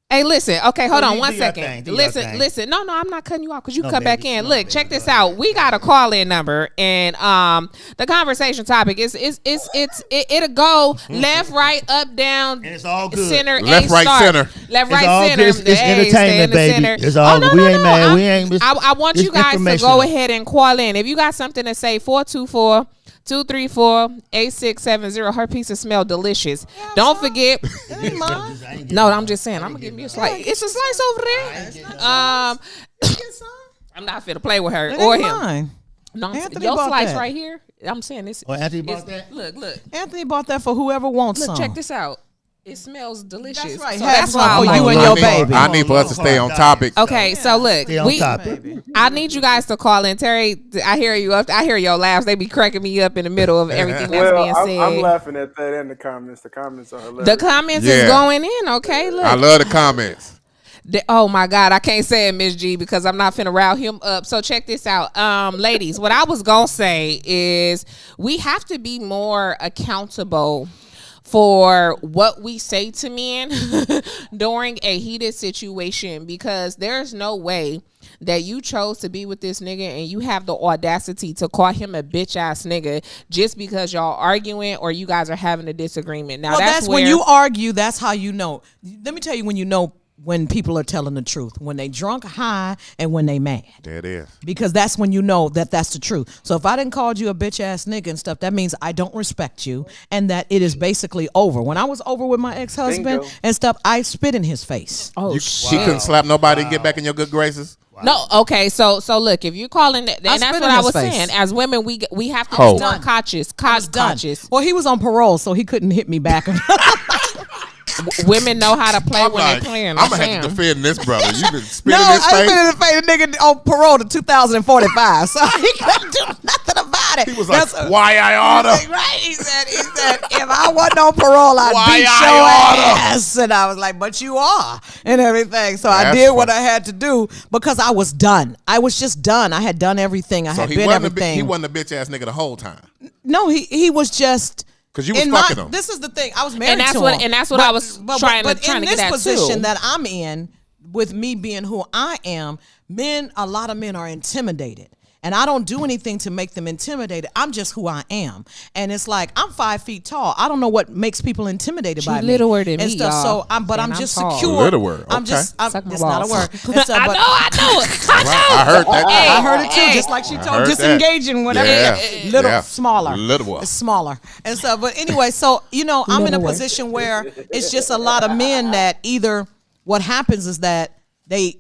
Hey, listen. Okay, hold So on you one do your second. thing, do your Listen, thing. listen. No, I'm not cutting you off because you No, come back baby. in. No, Look, baby. check this Go ahead. out. We got a call in number, and the conversation topic it'll go left, right, up, down, And it's all good. center, Left, A, right, start. center. left, It's right, all center. good. It's The A, stay in entertainment, the baby. center. It's all good. We ain't mad. We ain't- I want it's you guys to go informational. ahead and call in if you got something to say. 424-234-8670. Her pizza smell delicious. Don't forget. That ain't mine. No, I'm just saying. I'm gonna give me a slice. It's a slice over there. I'm not finna play with her That or ain't him. mine. No, Anthony your bought slice that. right here. I'm saying this. Oh, Anthony it's- bought that? Look, Anthony bought that for whoever wants look. some. Check this out. It smells delicious. That's right. So Have that's some why I for like you it. and your I need- baby. I need for us to stay on topic. Okay, so look, Stay on topic. I need you guys to call in. Terry, I hear you up. I hear your laughs. They be cracking me up in the middle of everything that's Well, being said. I'm laughing at that and the comments. The comments are hilarious. The comments Yeah. is going in. Okay, look. I love the comments. Oh my God, I can't say it, Miss G, because I'm not finna rile him up. So check this out, ladies. What I was gonna say is we have to be more accountable for what we say to men during a heated situation, because there's no way that you chose to be with this nigga and you have the audacity to call him a bitch ass nigga just because y'all arguing or you guys are having a disagreement. Now Well, that's where when you argue. That's how you know. Let me tell you when you know when people are telling the truth. When they drunk, high, and when they mad. There it is. Because that's when you know that that's the truth. So if I didn't call you a bitch ass nigga and stuff, that means I don't respect you and that it is basically over. When I was over with my ex-husband Bingo. and stuff, I spit in his face. oh She couldn't slap nobody and get back in your good graces. No, okay, so look, if you're calling that, and I that's spit what in I his was face. saying. As women, we have to Ho. be more conscious. I was done. Conscious. Well, he was on parole, so he couldn't hit me back. women know how to play I'm when like, they're playing. I'm gonna have to defend this brother. You been spitting No, his I've face. been in the face. The nigga on parole to 2045, so he couldn't do nothing about it. He was like, "Why I oughta?" Right? He said, if I wasn't on parole, I'd Why beat I your oughta? ass. And I was like, but you are, and everything. So I That's did what funny. I had to do because I was done. I was just done. I had done everything. I So had he been wasn't everything. he wasn't a bitch ass nigga the whole time. No, he was just. 'Cause you was in fucking him. This is the thing. I was married And that's to what- him. and that's what I was trying to in get this at, position too. that I'm in, with me being who I am, a lot of men are intimidated. And I don't do anything to make them intimidated. I'm just who I am. And it's like, I'm 5 feet tall. I don't know what makes people intimidated She by me. littler than and me, stuff. y'all. So I'm And I'm just tall. secure. Littler, I'm okay. just, Suck my it's not a balls. word. And stuff, I but- know it. I know. I heard that. I heard it too, Hey. just like she I told heard that. disengaging, whatever. Yeah. Little, Yeah. smaller. Little. It's smaller. And so, but anyway, so, I'm in a position where it's just a lot of men that either what happens is that they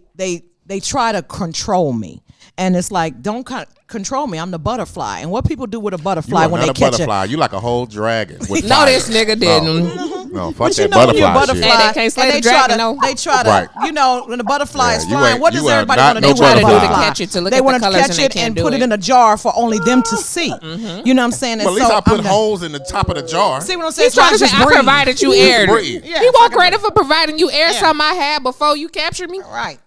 try to control me. And it's like, don't control me. I'm the butterfly. And what people do with a You butterfly are when not they a catch butterfly. You like a whole dragon. With No, fire. this nigga didn't. No, fuck But that you know when you're a butterfly butterfly, shit. They can't slay and the they try dragon, to, no. they try to, Right. when the butterfly is Yeah, you flying, ain't- what does you are everybody not want to no do? With a butterfly. butterfly? Catch it to look They at the want to colors catch and they it can't and do put it it. in a jar for only them to see. You know what I'm saying? And Well, at least so I put I'm holes in the top of the jar. See what I'm saying? He's trying to say, I provided you air. breathe. Yeah, He so I won't can credit for providing you air, Yeah. something I had before you captured me. Right.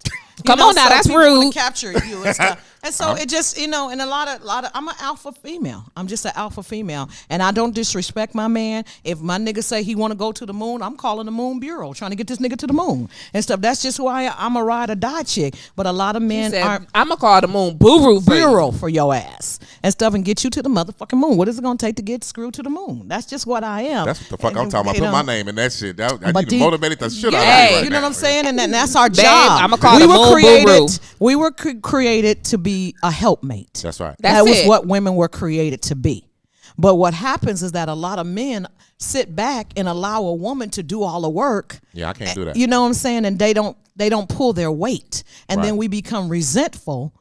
Come on now, so that's people wanna rude. capture you and stuff. And so it just, and a lot of, I'm an alpha female. I'm just an alpha female. And I don't disrespect my man. If my nigga say he want to go to the moon, I'm calling the moon bureau, trying to get this nigga to the moon and stuff. That's just who I am. I'm a ride or die chick. But a lot of men aren't I'm going to call the moon boo-roo for you. bureau for your ass and stuff and get you to the motherfucking moon. What is it going to take to get screwed to the moon? That's just what I am. That's what the fuck I'm And, talking about. you Put know, my name in that shit. I But need to the- motivate the shit out of Hey, me right you know now. what I'm saying? And that's our Babe, job. I'ma call we the were moon created. boo-roo. We were created to be a helpmate. That's right. That's that was it. what women were created to be. But what happens is that a lot of men sit back and allow a woman to do all the work. Yeah, I can't do that. You know what I'm saying? And they don't pull their weight. And then Right. we become resentful,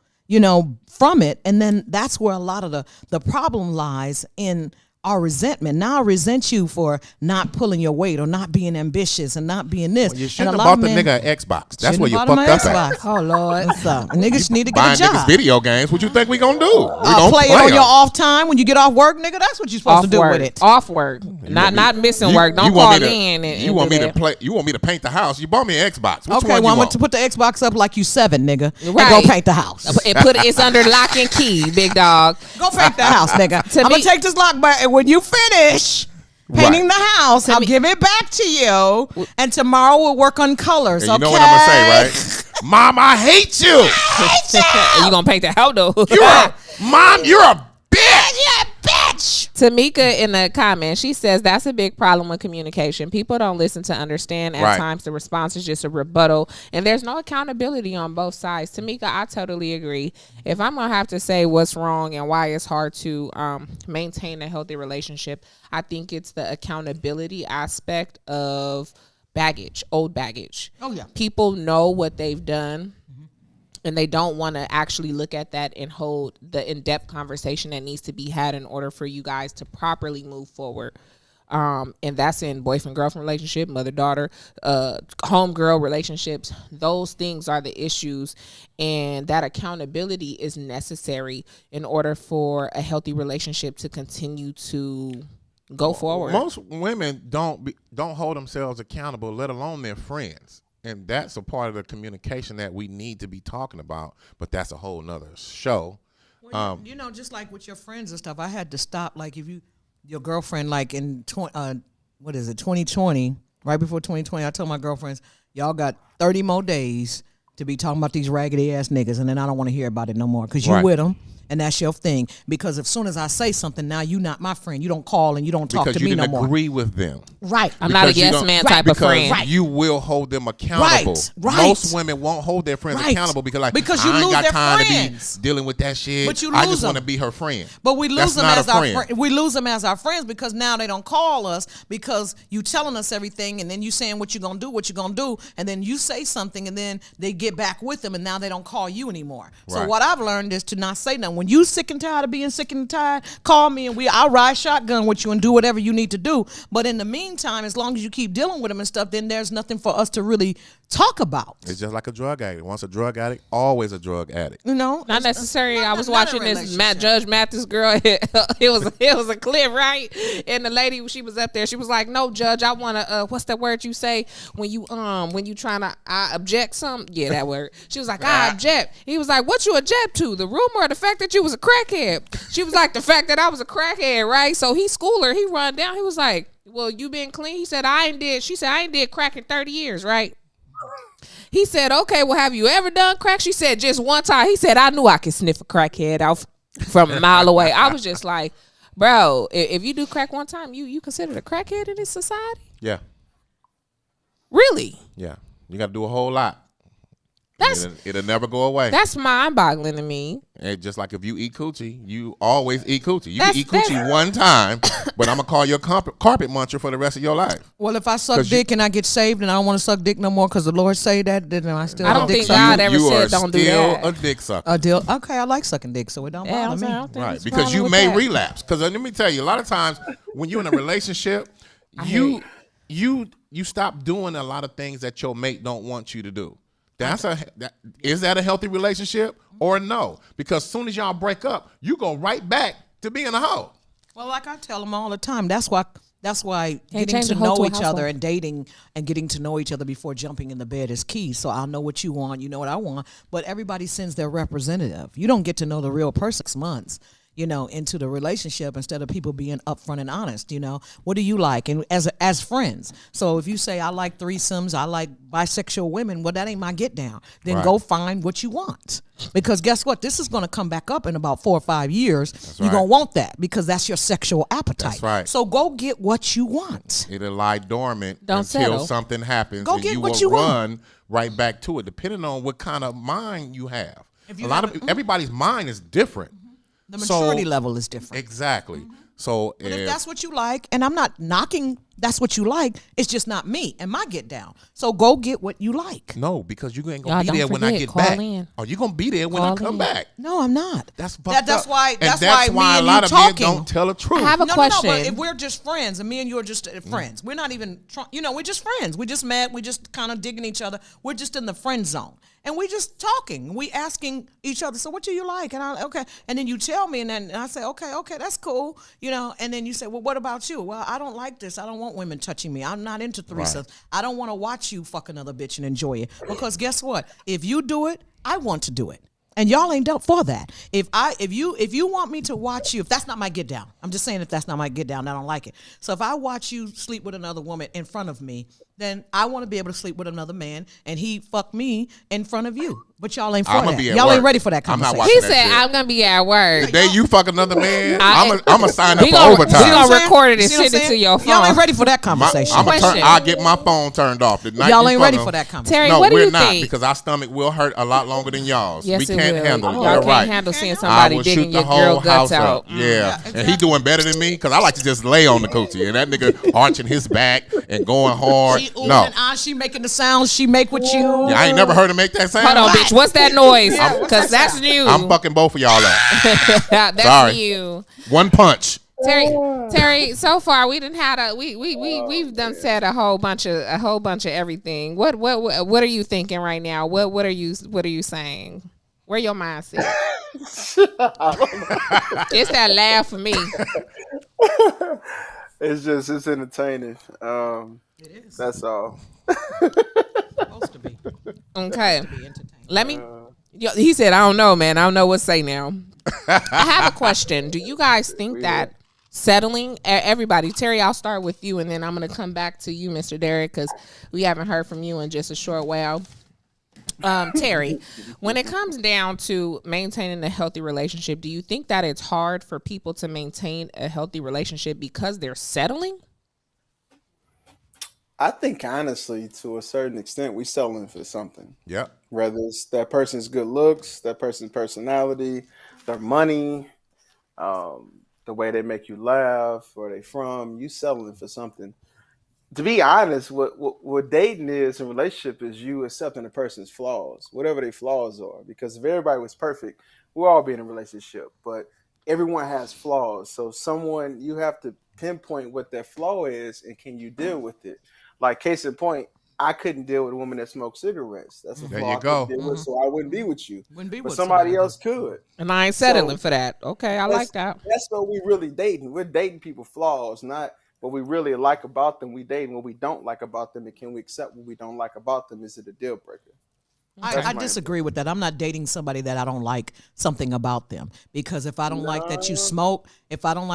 from it. And then that's where a lot of the problem lies in our resentment. Now I resent you for not pulling your weight or not being ambitious and not being this. You And shouldn't a have lot bought of the men nigga an Xbox. That's shouldn't where you have bought fucked him up an at. Oh, Lord. So, niggas need to get Buying a job. niggas video games. What you think we gonna do? We gonna Play it on 'em. your off time when you get off work, nigga. That's what you're supposed Off to do work. with it. Off work. Not missing work. Don't want call me to- in. And You want do me to that. play? You want me to paint the house? You bought me an Xbox. Which Okay, one well, you I'm want? to put the Xbox up like you 7, nigga. And Right. go paint the house. It's under lock and key, big dog. Go paint the house, nigga. To I'm me- going to take this lock back, and when you finish painting Right. the house, I'll give it back to you, and tomorrow we'll work on colors, And okay? you know what I'm gonna say, right? Mom, I hate you. You gonna paint the hell though? Mom, you're a bitch. Yeah, bitch! Tamika in the comments, she says that's a big problem with communication. People don't listen to understand. At Right. times, the response is just a rebuttal, and there's no accountability on both sides. Tamika, I totally agree. If I'm gonna have to say what's wrong and why it's hard to maintain a healthy relationship, I think it's the accountability aspect of baggage, old baggage. Oh, yeah. People know what they've done. And they don't want to actually look at that and hold the in-depth conversation that needs to be had in order for you guys to properly move forward. And that's in boyfriend-girlfriend relationship, mother-daughter, homegirl relationships. Those things are the issues. And that accountability is necessary in order for a healthy relationship to continue to go forward. Most women don't hold themselves accountable, let alone their friends. And that's a part of the communication that we need to be talking about. But that's a whole nother show. Well, just like with your friends and stuff, I had to stop. Like, if your girlfriend, like in 2020, right before 2020, I told my girlfriends, y'all got 30 more days to be talking about these raggedy ass niggas, and then I don't want to hear about it no more because you Right. with them. And that's your thing. Because as soon as I say something, now you not my friend. You don't call and you don't talk Because to you me no didn't more. agree with them. Right. I'm not a Because you yes don't- man Right, type of Because friend. Right. you will hold them accountable. Right. Most women won't hold their friends Right. accountable because Because you I ain't lose got their time friends. to be dealing with that shit. But you I lose just want to them. be her friend. But we lose That's them not as a our friend. friend. We lose them as our friends because now they don't call us because you telling us everything and then you saying what you're gonna do, and then you say something and then they get back with them and now they don't call you anymore. So Right. what I've learned is to not say nothing. When you sick and tired of being sick and tired, call me and I'll ride shotgun with you and do whatever you need to do. But in the meantime, as long as you keep dealing with them and stuff, then there's nothing for us to really talk about. It's just like a drug addict. Once a drug addict, always a drug addict. You know, Not necessarily. I was not a watching this relationship. Judge Mathis girl. It was a clip, right? And the lady, she was up there. She was like, "No, Judge, I want to. What's that word you say when you trying to I object something? Yeah, that word." She was like, "I object." He was like, "What you object to? The rumor or the fact that you was a crackhead?" She was like, "The fact that I was a crackhead, right?" So he schooled her. He run down. He was like, "Well, you been clean?" He said, "I ain't did." She said, "I ain't did crack in 30 years, right?" He said, "Okay, well, have you ever done crack?" She said, "Just one time." He said, "I knew I could sniff a crackhead out from a mile away." I was just like, bro, if you do crack one time, you considered a crackhead in this society? Yeah, Really? yeah. You got to do a whole lot. That's It'll never go away. that's mind-boggling to me. And just like if you eat coochie, you always eat coochie. You That's- can eat coochie one time, but I'm gonna call you a carpet muncher for the rest of your life. well, if I suck 'Cause dick and I get saved and I don't want to suck dick no more because the Lord say that, then I still I a don't dick think sucker? God ever you said are don't do still that. a dick sucker. A deal. Okay, I like sucking dick, so it don't Yeah, bother me. I don't think Right, there's a because problem you with may that. relapse. Because let me tell you, a lot of times when you're in a relationship, you stop doing a lot of things that your mate don't want you to do. Is that a healthy relationship or no? Because as soon as y'all break up, you go right back to being a hoe. Well, like I tell them all the time, that's why getting change to a hoe know to a each other housewife. and dating and getting to know each other before jumping in the bed is key. So I'll know what you want, you know what I want. But everybody sends their representative. You don't get to know the real person 6 months, into the relationship instead of people being upfront and honest. What do you like? And as friends. So if you say I like threesomes, I like bisexual women, well, that ain't my get down. Then Right. go find what you want. Because guess what? This is going to come back up in about 4 or 5 years. You're right. going to want that because that's your sexual appetite. That's right. So go get what you want. It'll lie dormant Don't until settle. something happens, Go and get you what will you want. run right back to it, depending on what kind of mind you have. If you A lot have of everybody's mind is different. The So- maturity level is different. Exactly. So But if that's what you like, and I'm not knocking, that's what you like, it's just not me and my get down. So go get what you like. no, because you ain't Y'all gonna be don't there when I forget, get call back. in. Or you gonna be there when I Call come in. back. No, I'm not. That's fucked That's up. why. And That's why me a and lot you of men talking. don't tell the truth. I have a No, question. but if we're just friends, and me and you are just friends, we're not even, we're just friends. We just met. We just kind of digging each other. We're just in the friend zone, and we just talking. We asking each other, so what do you like? And okay, and then you tell me, and then I say, okay, that's cool, and then you say, well, what about you? Well, I don't like this. I don't want women touching me. I'm not into threesomes. Right. I don't want to watch you fuck another bitch and enjoy it. Because guess what? If you do it, I want to do it. And y'all ain't up for that. If you want me to watch you, if that's not my get down, I'm just saying if that's not my get down, I don't like it. So if I watch you sleep with another woman in front of me, then I want to be able to sleep with another man and he fuck me in front of you. But y'all ain't for I'ma that. be at Y'all ain't work. ready for that I'm not conversation. watching He that said, shit. "I'm gonna be at work." The day you fuck another man, I- I'm gonna sign up We for gonna- overtime. we gonna saying? record it and See what I'm send it to saying? your Y'all phone. ain't ready for that conversation. Question. I'll get my phone turned off. The night Y'all you ain't fuck ready him- for that conversation. Terry, No, what do we're you not think? because our stomach will hurt a lot longer than y'all's. Yes, We it can't will. handle it. Y'all You're can't right. handle seeing I somebody will digging shoot your the girl whole guts house out. up. Yeah, and he doing better than me because I like to just lay on the coochie, and that nigga arching his back and going hard. She oohing No, and ah, she making the sounds she make with you. I ain't never heard him make that sound. Hold on, bitch. What's that noise? Yeah, what's Because that that's sound? you. I'm fucking both of y'all up. That's Sorry. you. One punch. Terry. So far we didn't had a we've done said a whole bunch of everything. What are you thinking right now? What are you saying? Where your mindset? It's that laugh for me. It's entertaining. It is That's all. supposed to be. Okay. Be entertaining. Let me. He said, "I don't know, man. I don't know what to say now." I have a question. Do you guys think that settling, everybody, Terry, I'll start with you, and then I'm going to come back to you, Mr. Derek, because we haven't heard from you in just a short while. Terry, when it comes down to maintaining a healthy relationship, do you think that it's hard for people to maintain a healthy relationship because they're settling? I think honestly, to a certain extent, we settling for something. Yep. Whether it's that person's good looks, that person's personality, their money, the way they make you laugh, where they from, you settling for something. To be honest, what dating is and relationship is you accepting a person's flaws, whatever their flaws are. Because if everybody was perfect, we'll all be in a relationship, but everyone has flaws. So someone, you have to pinpoint what that flaw is, and can you deal with it? Like case in point, I couldn't deal with a woman that smokes cigarettes. That's a There flaw you I go. couldn't deal with, so I wouldn't be with you. Wouldn't be But with somebody somebody. else could. And I ain't settling So- for that. Okay, I like that. That's what we really dating. We're dating people flaws, not what we really like about them. We dating what we don't like about them, and can we accept what we don't like about them? Is it a deal breaker? I disagree with that. I'm not dating somebody that I don't like something about them. Because if I don't like that you smoke, I don't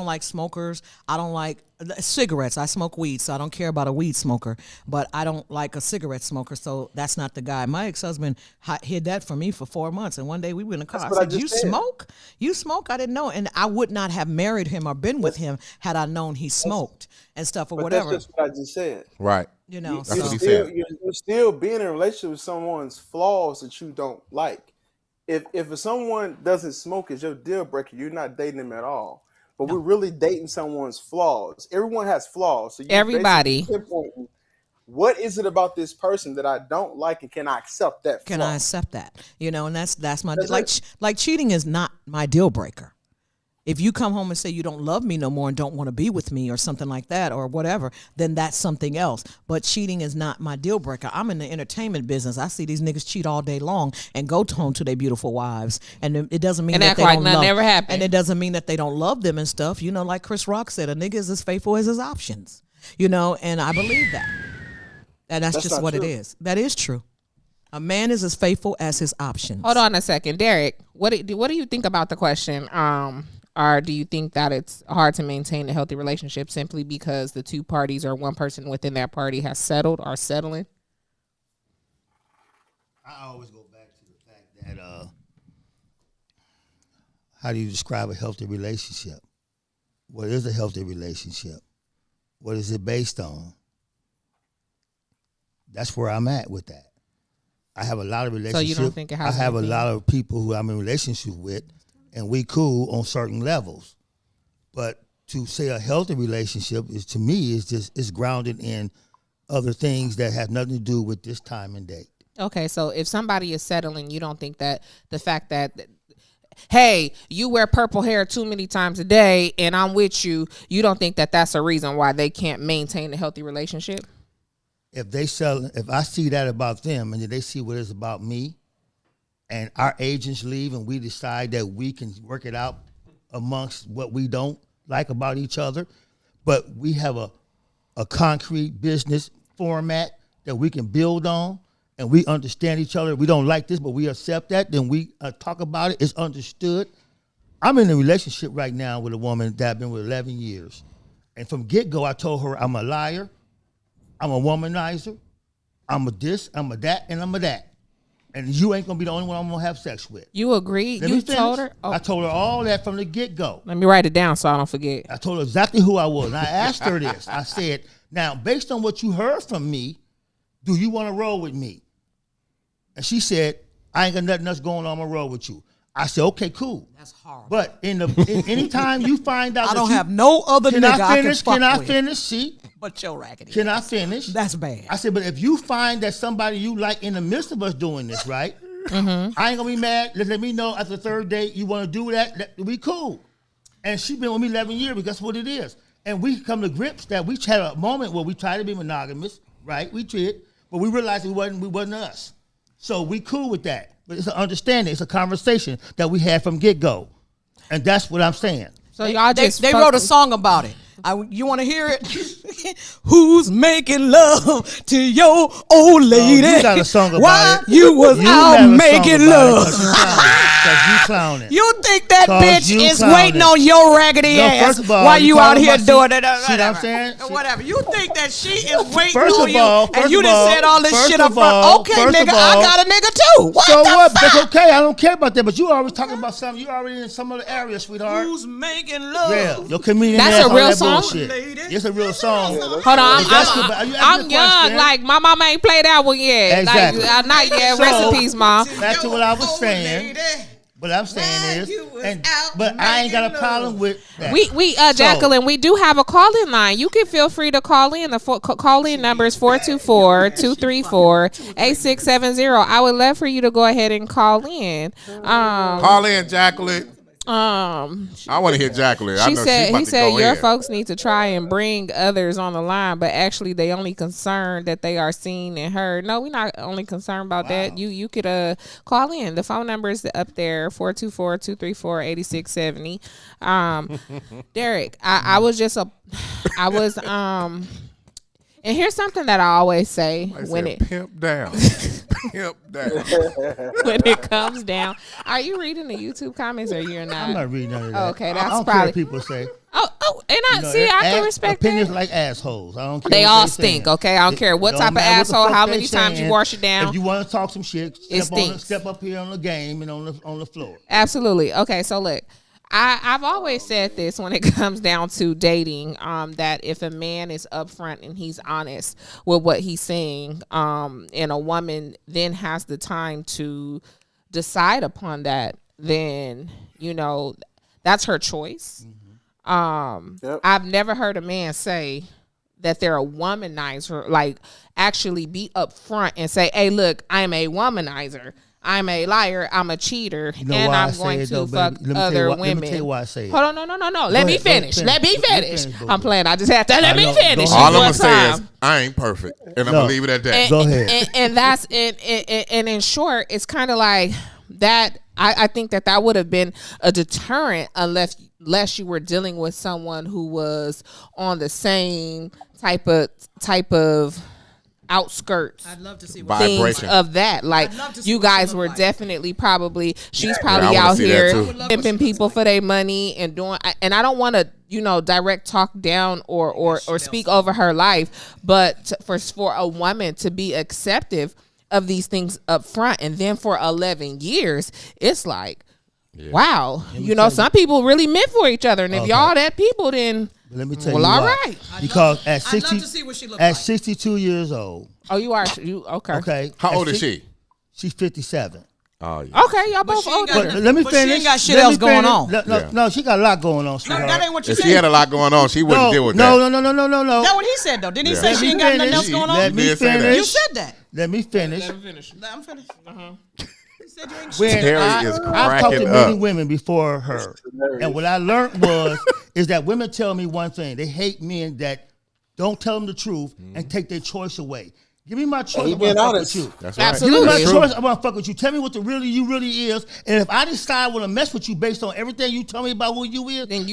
like smokers. I don't like cigarettes. I smoke weed, so I don't care about a weed smoker. But I don't like a cigarette smoker, so that's not the guy. My ex-husband hid that from me for 4 months, and one day we were in the car. That's I what I said, just "You said. smoke? You smoke? I didn't know." And I would not have married him or been with him had I known he smoked and stuff or But whatever. that's just what I just said. Right. You know, That's what he Still, said. you're still being in a relationship with someone's flaws that you don't like. If someone doesn't smoke is your deal breaker, you're not dating them at all. But we're really dating someone's flaws. Everyone has flaws. So you Everybody. basically pinpointing, what is it about this person that I don't like, and can I accept that flaw? Can I accept that? You know, and that's my That's like it. like cheating is not my deal breaker. If you come home and say you don't love me no more and don't want to be with me or something like that or whatever, then that's something else. But cheating is not my deal breaker. I'm in the entertainment business. I see these niggas cheat all day long and go home to their beautiful wives, and it doesn't mean And that act they like don't nothing love. ever happened. And it doesn't mean that they don't love them and stuff. You know, like Chris Rock said, a nigga is as faithful as his options. You know, and I believe that. And that's just not what it true. is. That is true. A man is as faithful as his options. Hold on a second, Derek. What do you think about the question? Or do you think that it's hard to maintain a healthy relationship simply because the two parties or one person within that party has settled or settling? I always go back to the fact that how do you describe a healthy relationship? What is a healthy relationship? What is it based on? That's where I'm at with that. I have a lot of relationships. you don't think it has I have a anything- lot of people who I'm in relationship with, and we cool on certain levels. But to say a healthy relationship is, to me, is grounded in other things that have nothing to do with this time and date. Okay, so if somebody is settling, you don't think that the fact that, hey, you wear purple hair too many times a day and I'm with you, you don't think that that's a reason why they can't maintain a healthy relationship? If I see that about them and then they see what it's about me, and our agents leave and we decide that we can work it out amongst what we don't like about each other, but we have a concrete business format that we can build on, and we understand each other. We don't like this, but we accept that. Then we talk about it. It's understood. I'm in a relationship right now with a woman that I've been with 11 years. And from get-go, I told her I'm a liar, I'm a womanizer, I'm a this, I'm a that, and I'm a that. And you ain't going to be the only one I'm going to have sex with. You agreed? Let You me finish. told her? Oh, I told her all that from the get-go. let me write it down so I don't forget. I told her exactly who I was. And I asked her this. I said, now, based on what you heard from me, do you want to roll with me? And she said, I ain't got nothing else going on. I'm going to roll with you. I said, okay, cool. That's horrible. But anytime you find out I don't that have no other can nigga I finish? I can fuck Can I with finish? See? but your raggedy. Can I finish? That's bad. I said, but if you find that somebody you like in the midst of us doing this, right? I ain't gonna be mad. Let me know after the third date you want to do that. We cool. And she been with me 11 years because that's what it is. And we come to grips that we had a moment where we tried to be monogamous, right? We did, but we realized we wasn't us. So we cool with that. But it's an understanding. It's a conversation that we had from get-go. And that's what I'm saying. So y'all They just wrote a song about it. You want to hear it? Who's making love to your old lady? You got a song about Why it. you was You out got a song making about it love? 'cause you clowning. You think that 'Cause bitch you is clowning. waiting on your raggedy No, ass first of all, while you out calling here my doing seat. it? See what I'm saying? Whatever. You think that she is waiting First on of all, you, and you done said all this first shit of up front. all, Okay, first of nigga, I all, got a nigga too. What So the what? fuck? That's okay. I don't care about that. But you always talking about something. You already in some other area, sweetheart. Who's making love? Yeah, your comedian That's ass, a all real that song? bullshit. Lady. It's a real song. Hold on, That's good, but you asked me I'm a young. question. Like my mama ain't played that one yet. Exactly. Like, not yet. So- Rest in peace, mom. Back to what I was saying. What I'm saying Man, is, you was out but I ain't got a making problem love. with that. We Jacqueline, we do have a call-in line. You can feel free to call in. The call-in number is 424-234-8670. I would love for you to go ahead and call in. Call in, Jacqueline. I want to hear Jacqueline. I She know said, she's about he to said go your in. folks need to try and bring others on the line, but actually they only concerned that they are seen and heard. No, we're not only concerned about that. You could call in. The phone number is up there, 424-234-8670. Derek, I was and here's something that I always say I when said, it pimp down. Pimp down. when it comes down. Are you reading the YouTube comments or you're not? I'm not reading none of that. Okay, I that's don't care probably- what people say. Oh, and I You know, see. I can respect opinions that. like assholes. I don't care. They what all saying. stink, okay? I don't care what It type don't of matter what the asshole, fuck how they many times you saying. wash it down. If you want to talk some shit, It stinks. step up here on the game and on the floor. Absolutely. Okay, so look, I've always said this when it comes down to dating, that if a man is upfront and he's honest with what he's saying, and a woman then has the time to decide upon that, then that's her choice. Yep. I've never heard a man say that they're a womanizer, like actually be upfront and say, "Hey, look, I'm a womanizer. I'm a liar. I'm a cheater, You know and why I I'm say going it, to though, fuck baby? Let me tell you other why- let me women." tell you why I say it. Hold on, no. Let me ahead, go ahead, finish. finish. Let me Let me finish. finish, I'm boo. playing. I just have to let me know. finish. Go All ahead. I'm one going to say is, time. I ain't perfect. And I'm No. going to leave it at that. Go ahead. And that's and in short, it's kind of like that. I think that would have been a deterrent unless you were dealing with someone who was on the same type of outskirts I'd love to see Vibe. things Vibration. of that. Like I'd love to see you what she guys look were like. definitely probably she's I probably wanna out see that here too. I would love what she pimping looks people like. for their money and doing. And I don't want to direct talk down or speak over her life, but for a woman to be acceptive of these things up front, and then for 11 years, it's like, wow, some people really meant for each other, and if Okay. y'all that people, then Let me tell well, you all why. right. Because at I'd love 60, to see what she look at like. 62 years old, Oh, you okay? okay. How at old is six- she? She's 57. Oh, yeah. Okay, y'all both she ain't older. got But let me But she finish. ain't got shit Let me else going finish. on. No, Yeah. no, she got a lot going on, No, sweetheart. that ain't what you If said. she had a lot going on, she wouldn't deal with that. No. That's what he said though. Didn't he Yeah. say Let she me ain't got nothing finish. else going on? Let me did say that. finish. You said that. Let me finish. I'm finished. He said you ain't When shit. Terry I, is I've talked to cracking many up. women before her, and what I learned is that women tell me one thing: they hate men that don't tell them the truth and take their choice away. Give me my choice. he I being want to fuck honest. with you. That's right. Absolutely. Give me my True. choice. I want to fuck with you. Tell me what you really is. And if I decide I want to mess with you based on everything you tell me about who you is, Then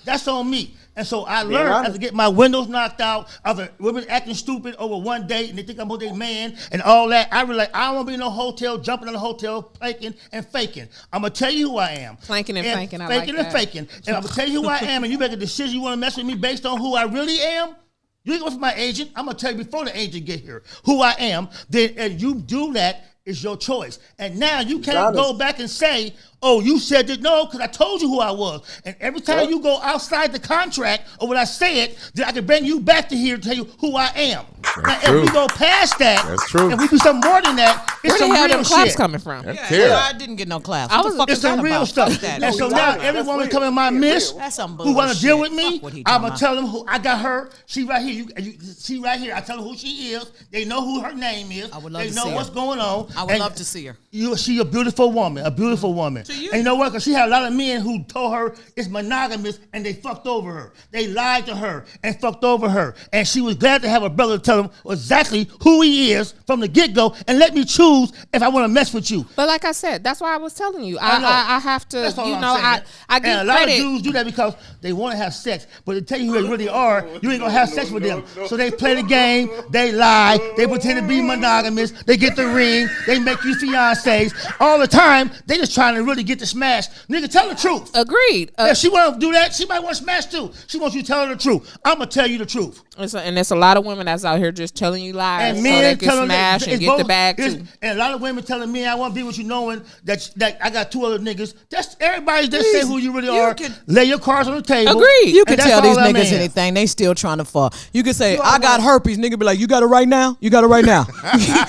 that's on me. And so I Being learned honest. to get my windows knocked out of women acting stupid over one date and they think I'm their man and all that. I realized I don't want to be in no hotel, jumping in a hotel, planking and faking. I'm going to tell you who I am. Planking and faking, I like Faking that. and faking. And I'm going to tell you who I am, and you make a decision you want to mess with me based on who I really am. You ain't going for my agent. I'm going to tell you before the agent get here who I am. Then and you do that, it's your choice. And now you can't honest. go back and say, oh, you said that. No, because I told you who I was. And every time you go outside the contract or what I said, then I can bring you back to here to tell you who I am. Now, if true. we go past that, That's true. and we do something more than that, it's Where the some hell real them claps shit. coming from? That's Yeah, Terry. I didn't get no claps. I What was- the fuck It's is that some real about? stuff. Fuck that. And so No, now that's every woman real. come in my midst That's some who want to deal with bullshit. me, Fuck what he I'm talking going about. to tell them who I got her. She right here. You see right here. I tell them who she is. They know who her name is. I would love they to know see her. what's going on. I would And love to see her. She a beautiful woman, a beautiful woman. To you. And you know what? Because she had a lot of men who told her it's monogamous and they fucked over her. They lied to her and fucked over her. And she was glad to have a brother tell him exactly who he is from the get-go and let me choose if I want to mess with you. But like I said, that's why I was telling you. I know. I have to, That's all you I'm know, saying. I give and a lot credit. of dudes do that because they want to have sex, but to tell you who they really are, you ain't gonna have sex with them. So they play the game, they lie, they pretend to be monogamous, they get the ring, they make you fiancés all the time. They just trying to really get the smash. Nigga, tell the truth. Agreed. If she want to do that, she might want to smash too. She wants you to tell her the truth. I'm gonna tell you the truth. And there's a lot of women that's out here just telling you lies And so men they can telling smash and it's get the both- bag it's- too. And a lot of women telling me I want to be with you, knowing that I got two other niggas. That's everybody just say who you really are. can- Lay your cards on the table. Agreed. You And can that's tell all these I'm niggas in. anything. They still trying to fuck. You can say, You I got almost- herpes. Nigga be like, you got it right now? You got it right now?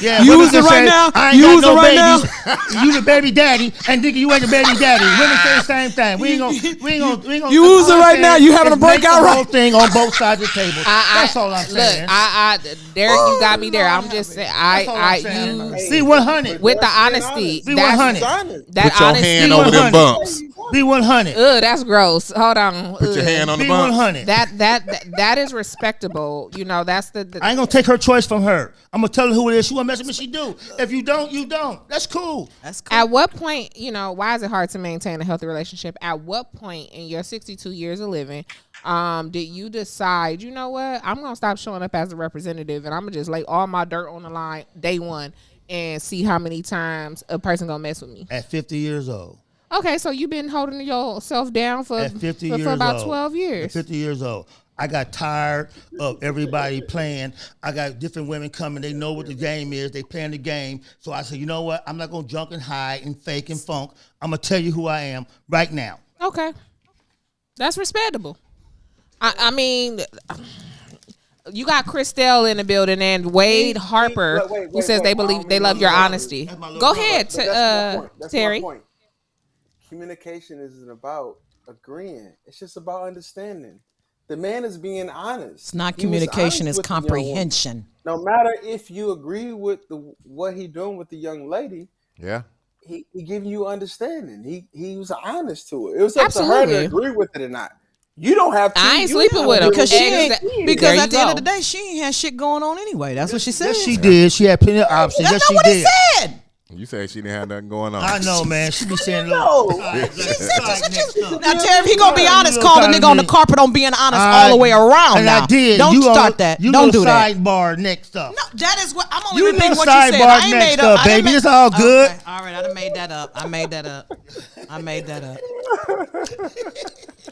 Yeah, you women use it can right say, now? I I ain't got no babies. You the baby daddy, and nigga, you ain't the baby daddy. Women say the same thing. We ain't gonna. You using right now? You having a breakout the right? whole thing on both sides of the table. That's all I'm saying. Look, Derek, you got me there. I'm just saying, you Be 100 with the honesty. Be 100. That Put your honesty. hand over them bumps. Be 100. That's gross. Hold on. Put your hand on the Be bumps. 100. That is respectable. You know, that's the I ain't gonna take her choice from her. I'm gonna tell her who it is. She wanna mess with me, she do. If you don't, you don't. That's cool. That's cool. At what point, why is it hard to maintain a healthy relationship? At what point in your 62 years of living, did you decide, you know what, I'm gonna stop showing up as a representative and I'm gonna just lay all my dirt on the line day one and see how many times a person gonna mess with me? At 50 years old. Okay, so you've been holding yourself down for At 50 years about old. 12 At years. 50 years old. I got tired of everybody playing. I got different women coming. They know what the game is. They playing the game. So I said, you know what? I'm not going to junk and hide and fake and funk. I'm going to tell you who I am right now. Okay, that's respectable. I mean, you got Christelle in the building and Wade Harper, who says they believe they love your honesty. Go ahead, Terry. My point. Communication isn't about agreeing. It's just about understanding. The man is being honest. It's not He was communication, honest it's with the young woman. comprehension. No matter if you agree with what he doing with the young lady, Yeah. he giving you understanding. He was honest to it. It was up to her Absolutely. to agree with it or not. You don't have to. I ain't You sleeping don't with him. have to Because she agree ain't, with it. because There at you the end of go. the day, she ain't had shit going on anyway. That's what she said. Yes, she did. She had plenty of options. That's Yes, not she what did. he said. You said she didn't have nothing going on. I know, man. She be saying, No. look. Now, Terry, if he gonna be honest, call the nigga on the car. carpet on being honest all the way around. And now. I did. Don't you start that. You Don't do that. sidebar next up. No, that is what I'm only You repeating little what you said. sidebar I ain't next made up, up, baby. I done It's all good. Okay. All right, I done made that up. I made that up.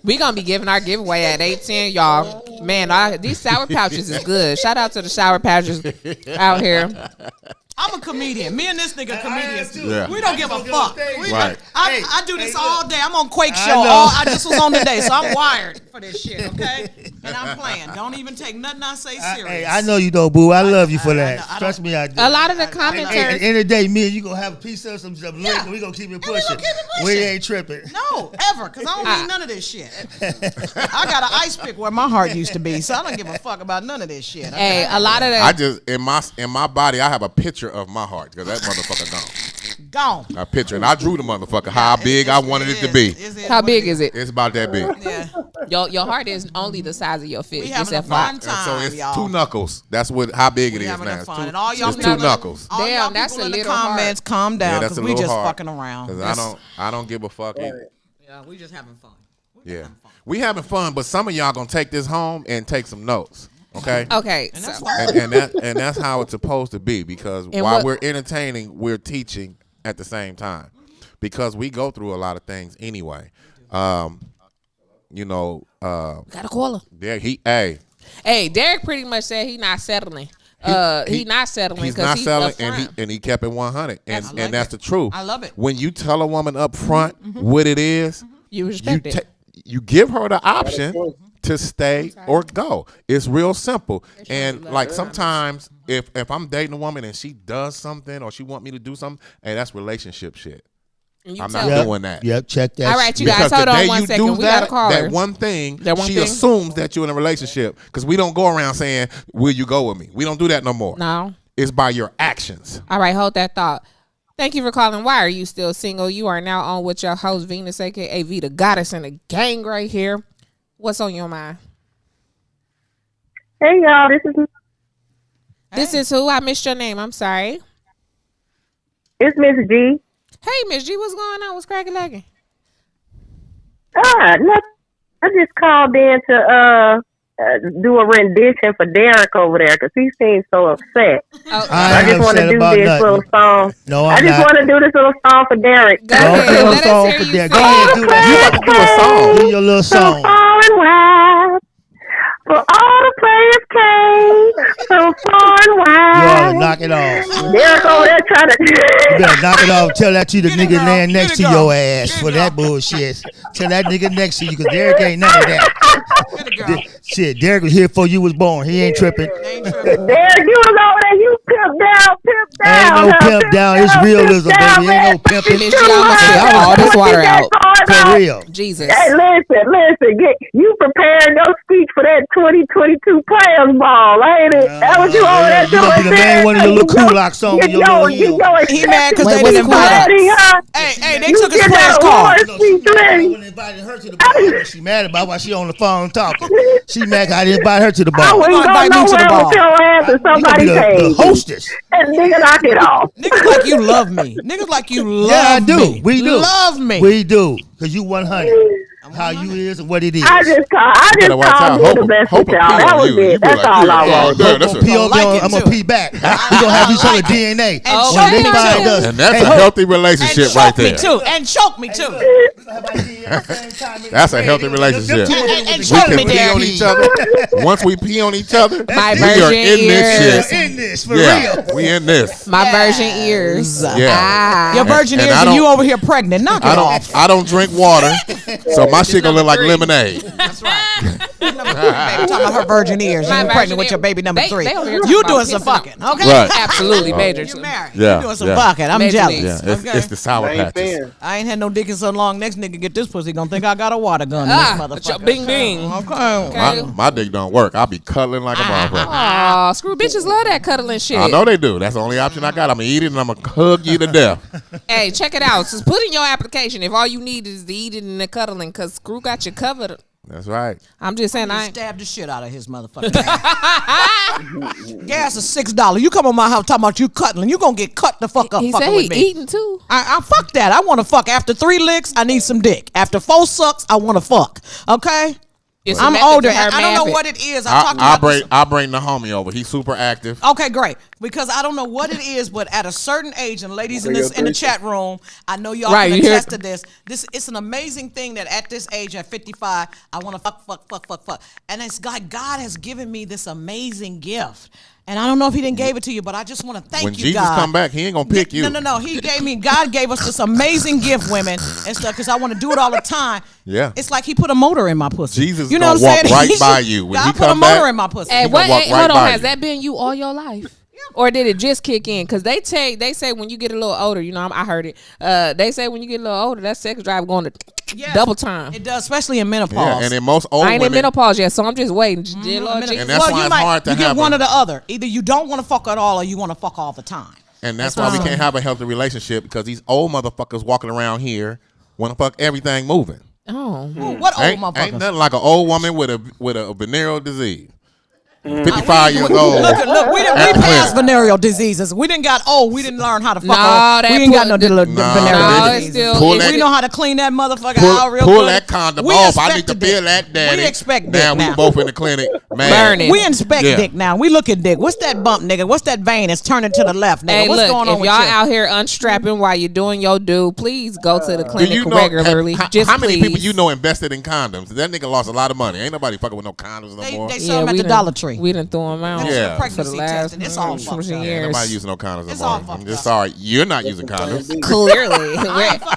We gonna be giving our giveaway at 8:10, y'all. Man, these sour pouches is good. Shout out to the sour pouches out here. I'm a comedian. Me and this nigga comedians. Yeah. We don't give a fuck. Right. I do this all day. I'm on Quake I Show. know. I just was on today, so I'm wired for this shit, okay? And I'm playing. Don't even take nothing I say serious. Hey, I know you though, boo. I love you for that. know. Trust me, I do. A lot of the Hey, at commenters. the end of the day, me and you gonna have a piece of some liquor. Yeah. We gonna keep it And we pushing. gonna keep it pushing. We ain't tripping. No, ever, because I don't need none of this shit. I got an ice pick where my heart used to be, so I don't give a fuck about none of this shit. Okay? Hey, a lot of the I just in my body, I have a picture of my heart because that motherfucker gone. Gone. A picture, and I drew the motherfucker how big I wanted it to be. how big is it? It's about that big. Yeah. Your heart is only the size of your fist. We having Just a FYI. fun And so time, it's y'all. 2 knuckles. That's how big it We is having now. a It's fun. two, And all y'all it's people 2 knuckles. All Damn, y'all that's people a in the little hard. comments, calm down, Yeah, because that's a we little just hard. fucking around. 'Cause I don't give a fuck either. Yeah, we just having fun. Yeah, we having fun, but some of y'all gonna take this home and take some notes. Okay. Okay, And that's so fine. and that's how it's supposed to be because And while what- we're entertaining, we're teaching at the same time because we go through a lot of things anyway. gotta call her. Hey, Derek pretty much said he not settling. He not settling he's because not he's selling, upfront. and he kept it 100, and I like that's it. the truth. I love it. When you tell a woman up front what it is, You you respect it. you give her the option to stay or go. It's real simple. And like sometimes if I'm dating a woman and she does something or she want me to do something, hey, that's relationship shit. And you I'm tell not her. doing that. Yep, check that. All right, you Because guys, hold the on day 1 you second. do We gotta that, call her. that one thing, That one she thing? assumes that you're in a relationship because we don't go around saying, "Will you go with me?" We don't do that no more. No. It's by your actions. All right, hold that thought. Thank you for calling. Why are you still single? You are now on with your host, Venus, aka V, the goddess in the gang right here. What's on your mind? Hey y'all, this is This is who? I missed your name. I'm sorry. it's Miss G. Hey, Miss G, what's going on? What's cracking lagging? No, I just called in to do a rendition for Derek over there because he seems so upset. Oh, I just want to do about this nothing. little song. No, I I'm just not. want to do this little song for Derek. go Don't ahead. do a Let song us hear for you Derek. sing. Go ahead, do that. You do a song. Do your little So song. far and wide, for all the players came so far and You ought to wide. knock it off. Derek over there trying You to. better knock it off. Tell that to the Get it, nigga girl. laying Get next it, to girl. your ass Get it, for that girl. bullshit. Tell that nigga next to you because Derek ain't none of that. Get it, girl. Shit, Derek was here before you was born. He ain't tripping. Ain't tripping. Derek, you was over there, you pimp down, pimp Ain't no pimp down. It's realism, baby. Ain't no pimping. Miss G almost spit all this water out. For real. Jesus. Hey, listen. You preparing your speech for that 2022 Players Ball, ain't it? That was you over there You gonna be the main one in the little Kulak song with your little heels. He mad because they Wait, didn't what's invite it her. called? Hey, they took his press card. I wouldn't invited her to the ball. She mad about why she on the phone talking. She mad 'cause I didn't invite her to the I ball. wouldn't go invite me to the nowhere ball. with your ass and You gonna be somebody's the page. hostess. And nigga, knock it off. Niggas like you love me. Niggas like you love Yeah, I do. me. We do. Love me. We do. Because you 100. How you is and what it is. I just better watch out. called you the best Hope with a y'all. pee That on was you. You it. be That's like, all yeah, I yeah, want. yeah, that's Pee on like me, it I'm going too. to pee back. We going to have each other DNA. And When choke they me find too. us. And that's Hey, a Hope, healthy And relationship choke right me there. too. And choke me too. That's a healthy relationship. And We choke can me pee there. on each other. Once we pee on each other, My we are virgin in this ears. shit. in this, for Yeah, real. we in this. My virgin ears. Yeah. Ah. Your virgin And ears I and don't- you over here pregnant. Knock it off. I don't drink water, so my shit gonna look like number 3. lemonade. That's right. Baby, talking about her virgin ears. My You virgin pregnant with ear- your baby number they 3. over here talking You about doing some pissing on- fucking, okay? Right. Absolutely major. You married. Yeah, You doing some yeah. fucking. I'm Major jealous. leagues. Yeah, it's, Okay. it's the sour I ain't patches. fan. I ain't had no dick in so long. Next nigga get this pussy gonna think I got a water gun. Ah, This motherfucker. bing bing. Okay. My dick don't work. I be cuddling like a motherfucker. Aw, screw bitches love that cuddling shit. I know they do. That's the only option I got. I'm gonna eat it and I'm gonna hug you to death. Hey, check it out. Just put in your application if all you need is the eating and the cuddling, cause Screw got you covered. That's right. I'm just saying, I I ain't. stabbed the shit out of his motherfucker. Gas is $6. You come on my house talking about you cuddling. You gonna get cut the fuck up He fucking said with he me. eating too. I fuck that. I want to fuck. After 3 licks, I need some dick. After 4 sucks, I want to fuck. Okay. It's a I'm method older. to her I don't know method. what it is. I bring the homie over. He's super active. Okay, great. Because I don't know what it is, but at a certain age, and ladies in the chat room, I know y'all Right, can you hear- attest to this. It's an amazing thing that at this age, at 55, I want to fuck. And it's like God has given me this amazing gift. And I don't know if he didn't gave it to you, but I just want to thank When you, Jesus God. come back, he ain't gonna pick you. No. God gave us this amazing gift, women, and stuff, because I want to do it all the time. Yeah. It's like he put a motor in my pussy. Jesus you know gonna what I'm walk saying? right by you. When God he put a come motor back, in my pussy. Hey, He what? gonna walk Hey, right hold on. by Has you. that been you all your life? Or did it just kick in? Because they say when you get a little older, you know, I heard it. They say when you get a little older, that sex drive going to Yes. double time. It does, especially in menopause. yeah, and in most old I ain't in women, menopause yet, so I'm just waiting. Dear Lord Menopause. Jesus. And that's why it's hard to you have get one a- or the other. Either you don't want to fuck at all, or you want to fuck all the time. and that's why we can't have a healthy relationship because these old motherfuckers walking around here want to fuck everything moving. Oh. What old Ain't motherfuckers? nothing like an old woman with a venereal disease. 55 years old. Look, we at didn't the pass clinic. venereal diseases. We didn't got old. We didn't learn how to fuck. No, old. that We ain't got put- no No, venereal No, they it's diseases. still. Pull it's- that- We know how to clean that motherfucker out real Pull good. that condom We off. I inspect need to the dick. feel that, daddy. We expect now dick we now. both in the clinic. Man. Burning. We inspect Yeah. dick now. We look at dick. What's that bump, nigga? What's that vein? It's turning to the left, nigga. Hey, What's look, going on if with y'all you? out here unstrapping while you're doing your do, please go to the Do clinic you know regularly. Just how many please. people you know invested in condoms? That nigga lost a lot of money. Ain't nobody fucking with no condoms no more. They sell them at the Dollar Tree. We done threw them out. That's Yeah. the pregnancy For the last testing. It's all fucked up. Ain't years. nobody using no condoms no It's all more. fucked I'm just up. sorry. You're not using condoms. Clearly.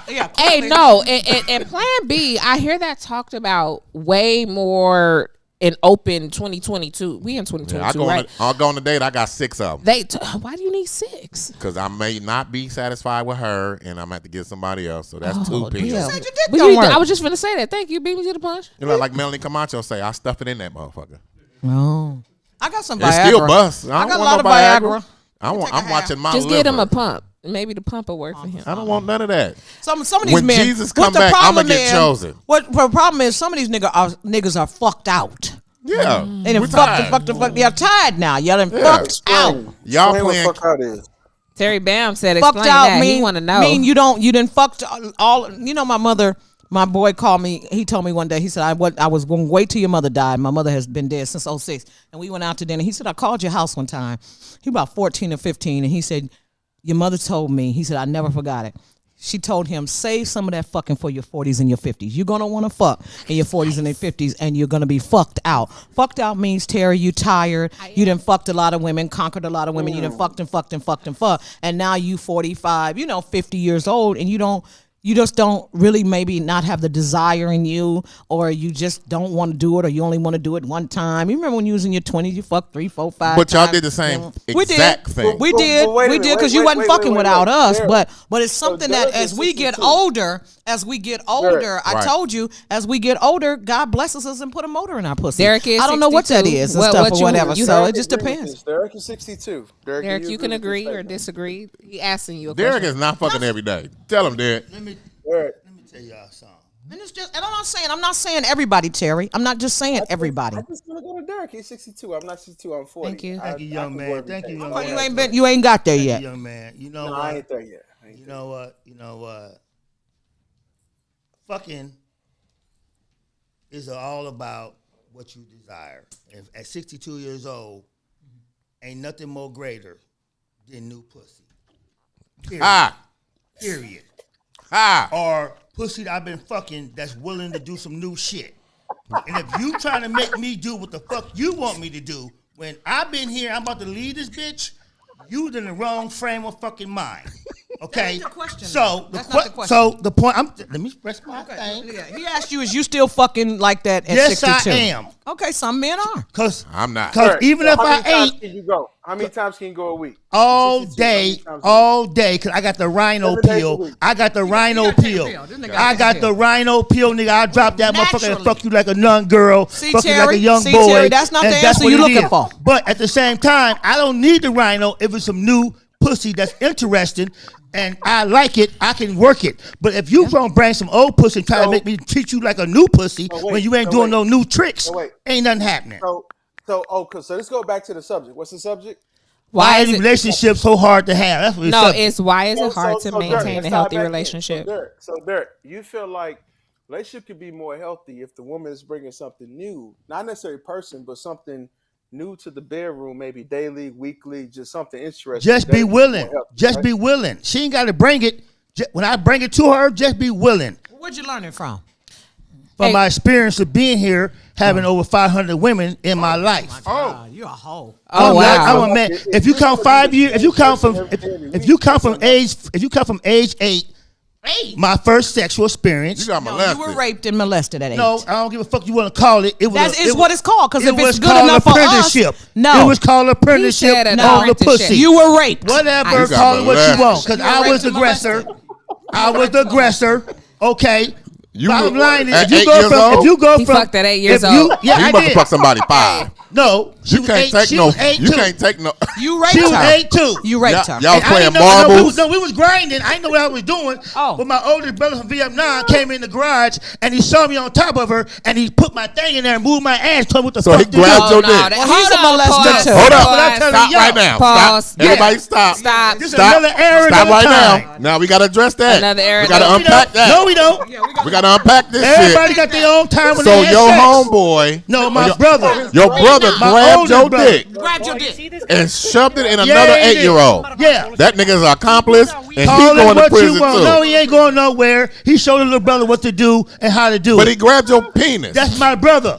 Yeah, Hey, clearly. no, and Plan B, I hear that talked about way more in open 2022. We in 2022, right? I'll go on a date. I got 6 of them Why do you need 6? because I may not be satisfied with her, and I'm gonna have to get somebody else. So that's 2 pieces. damn. Said your dick But don't work. I was just finna say that. Thank you. Beat me to the punch. You know, like Melanie Camacho say, I stuff it in that motherfucker. No. I got some Viagra. It still busts. I don't got a want lot of no Viagra. I'm take a half. watching my Just liver. get him a pump. Maybe the pump will work for him. I don't want none of that. Some of these When men. Jesus what come the back, I'ma problem get is- chosen. What the problem is? Some of these niggas are fucked out. Yeah. They done We fucked. tired. They're tired now. Y'all done Yeah. fucked out. Y'all Explain playing. what fuck out is. Terry Bam said, Fucked explain out that. mean He want to know. mean you didn't fucked all. You know, my mother. My boy called me. He told me one day. He said, I was going to wait till your mother died. My mother has been dead since 06. And we went out to dinner. He said, I called your house one time. He about 14 or 15. And he said, your mother told me. He said, I never forgot it. She told him, save some of that fucking for your 40s and your 50s. You're going to want to fuck in your 40s and your 50s, and you're going to be fucked out. Fucked out means, Terry, you tired. You done fucked a lot of women, conquered a lot of women. You done fucked. And now you 45, 50 years old, and you don't You just don't really maybe not have the desire in you, or you just don't want to do it, or you only want to do it one time. You remember when you was in your 20s, you fucked 3, 4, 5 But y'all times. did the same We exact did. thing. We did. But wait a We minute, did because wait, you wasn't wait, fucking wait, without wait. us. Derek. But it's something that Derek as is we get 62. older, I Right. told you, as we get older, God blesses us and put a motor in our pussy. Derek is I don't know what that 62. is and What- stuff what or you- whatever. you- So Derek it just agrees with depends. this. Derek is 62. Derek, you can agree or disagree. disagree. He asking you a Derek question. is not fucking every day. Tell him, Derek. Let me Derek, tell y'all something. And it's just, and I'm not saying everybody, Terry. I'm not just saying everybody. I'm just gonna go to Derek. He's 62. I'm not 62. I'm 40. Thank you. Thank you, young man. Thank you, young Oh, man. you ain't got there Thank you, yet. young man. You know No, what? I ain't there yet. You know what? You know what? Fucking is all about what you desire. If at 62 years old, ain't nothing more greater than new pussy. Period. Ah, Period. ah. Or pussy that I've been fucking that's willing to do some new shit. And if you trying to make me do what the fuck you want me to do, when I've been here, I'm about to leave this bitch, you in the wrong frame of fucking mind. Okay? That's the question, So though. That's not the question. So the point let me express my thing. Yeah, he asked you, is you still fucking like that at Yes, 62? I am. Okay, some men are. Cause I'm not. Cause Derek, even so if how I many times ain't can you go? How many times can you go a week? all 62, day, how many times a week? all day, cause I got the rhino 7 days a peel. week. I got the rhino gotta take a peel. pill. This nigga gotta I take a got pill. the rhino peel, nigga. I drop that motherfucker and Naturally. fuck you like a young girl, See, fuck you like Terry? a young See, boy. Terry, that's not and the answer what you it looking is. for. But at the same time, I don't need the rhino if it's some new pussy that's interesting and I like it, I can work it. But if you gonna bring some old pussy and try to So- make me treat you like a new pussy So wait, when you ain't so doing wait. no new tricks, So wait. ain't nothing happening. So let's go back to the subject. What's the subject? Why is it- relationship so hard to have? That's what No, subject. it's why is So- it hard so- to so Derek, maintain let's a tie healthy back in. relationship? So Derek, you feel like relationship could be more healthy if the woman is bringing something new, not necessarily person, but something new to the bedroom, maybe daily, weekly, just something interesting. Just be That could willing. more healthy, Just right? be willing. She ain't got to bring it. When I bring it to her, just be willing. Where'd you learn it from? From Hey. my experience of being here, having over 500 women in my life. Oh, you're a hoe. Oh, wow. I'm a man. If you count 5 years, if you count from age 8, my first sexual experience. You got No, molested. you were raped and molested at 8. No, I don't give a fuck you want to call it. It was That a- is it what was- it's called. Because if it was it's good called enough for us, apprenticeship. no. It was called apprenticeship said an on the apprenticeship. pussy. You were raped. Whatever, You got call it what you molested. want. Because You were I was raped the and aggressor. molested. I was the aggressor. Okay. You Bottom were- line is, at if you 8 go years from, old? if you go He from, fucked at 8 years if you, old. yeah, you I must have did. fucked somebody 5. No, she You was can't eight- take she no. was 8 You too. can't take no. You raped She was her. 8 too. You raped her. Y'all And I playing didn't know- marbles. No, we was grinding. I didn't know what I was doing. Oh. But my oldest brother from Vietnam came in the garage and he saw me on top of her and he put my thing in there and moved my ass. Told me what the So fuck he to do. grabbed your no, dick. that- Well, he's a hold on, molester, pause, too. Hold That's up. what I'm telling Stop y'all. right now. Pause. Stop. Everybody stop. Stop. This is Stop. another era, Stop another right time. now. Now we gotta address that. Another era, We gotta another- unpack that. No, we don't. We gotta unpack this Everybody shit. got their own time when So they have your sex. homeboy, No, my your- brother. your brother My grabbed oldest your brother. dick Grabbed your dick. and shoved it in Yeah, another he did. 8-year-old. Yeah. That nigga's an accomplice, and Call he's it going to what prison you want. too. No, he ain't going nowhere. He showed his little brother what to do and how to do But it. he grabbed your penis. That's my brother.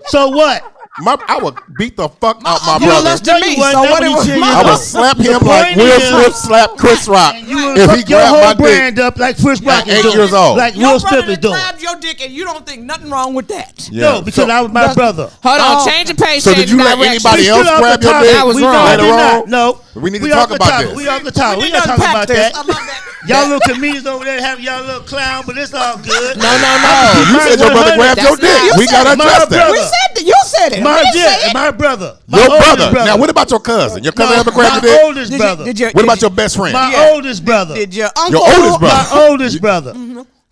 So what? I would beat the fuck out my uncle brother. molested No, me, you wasn't. so That's what what it he was said. my I would fault. slap The him like point Will is- Smith slapped Chris Rock You would if fuck he your grabbed my whole dick. brand up like Chris Rock At is 8 doing. years old. Like Your Will brother Smith is that doing. grabbed your dick and you don't think nothing wrong with that. Yeah. No, because I was my brother. Hold on, Oh. change the page. So change did you the let direction. anybody We else still off grab the your topic. dick? That was We wrong. no, Later did on? not. No. We need to We talk off the about topic. this. We off the topic. We We not done talking about packed this. that. I love that. Y'all little comedians over there having y'all little clown, but it's all good. No. You said your brother grabbed your That's dick. not- We gotta My address brother. We that. said that. You said it. My We didn't say yeah, it. my brother. My Your oldest brother. Now, what about your cousin? Your cousin ever grabbed my your dick? oldest brother. What about your best friend? My oldest brother. Did your uncle? Your oldest brother. My oldest brother.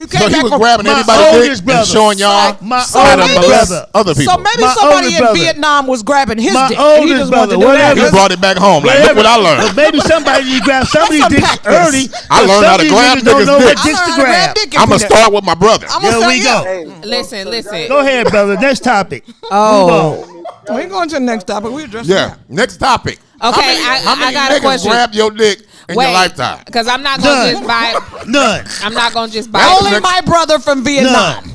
You So came he back was from- grabbing my anybody's dick oldest brother. and showing y'all My how to oldest molest brother. other people. So maybe My somebody oldest in brother. Vietnam was grabbing his My dick. and he oldest just wanted to brother, do that. He brought it back home. Like, look what I But learned. maybe somebody you grab some of these Let's dicks unpack this. early. I but learned some how of to these grab niggas don't niggas' know what dicks. dicks to I learned how to grab. dick I'm every going day. to start with my brother. I'm There gonna we say go. Hey, Listen. Go ahead, brother. Next topic. Oh, we going to the next topic. We address Yeah. that. Next topic. Okay, How many I got a niggas question. grabbed your dick in your lifetime? because I'm not gonna None. just buy. None. I'm not gonna just buy. Only my brother from Vietnam. None.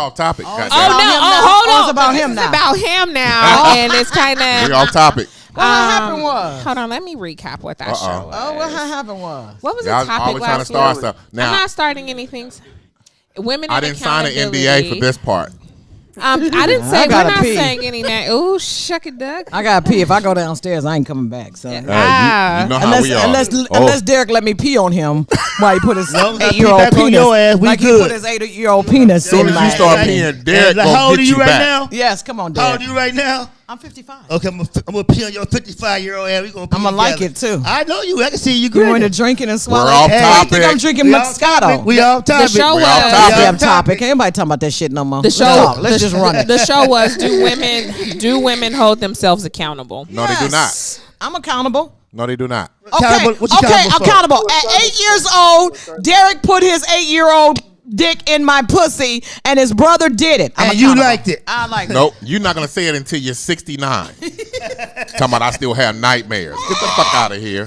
off topic. Oh, goddamn. Oh no! About him now. Oh, hold Oh, on. it's about This him is now. about him now, and it's kind We of. off topic. What happened was. Hold on, let me recap what that show was. Oh, what happened was. What was Y'all the topic always trying to last start week? stuff. I'm Now, not starting anything. Women. I in didn't sign an accountability. NDA for this part. I didn't say we're gotta not pee. saying any name. Ooh, shuck it, duck. I gotta pee. If I go downstairs, I ain't coming back. So You know how we are. unless Derek let me pee on him while he put his No, if I pee 8-year-old back on penis, your ass, we like he good. put his 8-year-old penis As soon in as my. you start peeing, Derek How gonna old are get you you right back. now? Yes, come on, How old Derek. are you right now? I'm 55. Okay, I'm gonna pee on your 55-year-old ass. We gonna pee I'ma like together. it, too. I know you. I can see you You grinning. going to drinking and swallowing? off Hey, topic. I think I'm drinking We off topic. Moscato. We off topic. show We was- off topic. Damn topic. Ain't nobody talking about that shit no more. The show. Let's just run it. The show was: Do women hold themselves accountable? No, they do not. Yes. I'm accountable. No, they do not. Okay, Accountable- what you okay, accountable for? accountable. At 8 years old, Derek put his 8-year-old dick in my pussy, and his brother did it. I'm And you accountable. liked it. I like it. Nope, you're not gonna say it until you're 69. Talking about I still have nightmares. Get the fuck out of here.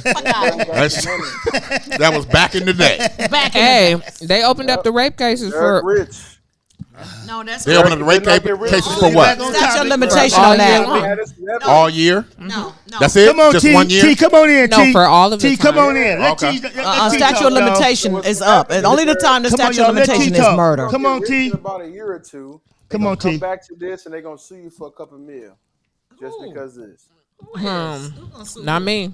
That was back in the day. Back in Hey, they opened up the rape cases Derek for. Rich. No, that's They opened up the rape Did not get rid of cases it. for what? Back on That's your topic. limitation All on year that. long. Yeah, that's- All year? No. That's it? Come on, Just T. 1 year? T, come on in, No, T. for all of the T, come time. on in. Let Okay. T, let T Statute talk, of y'all. limitation is up. And only the time the Come on, statute of y'all, let T limitation is talk. murder. Come on, Get T. rich in about a year or two. They Come gonna on, T. Come back to this and they're gonna sue you for a couple mil, just because of this. Not me.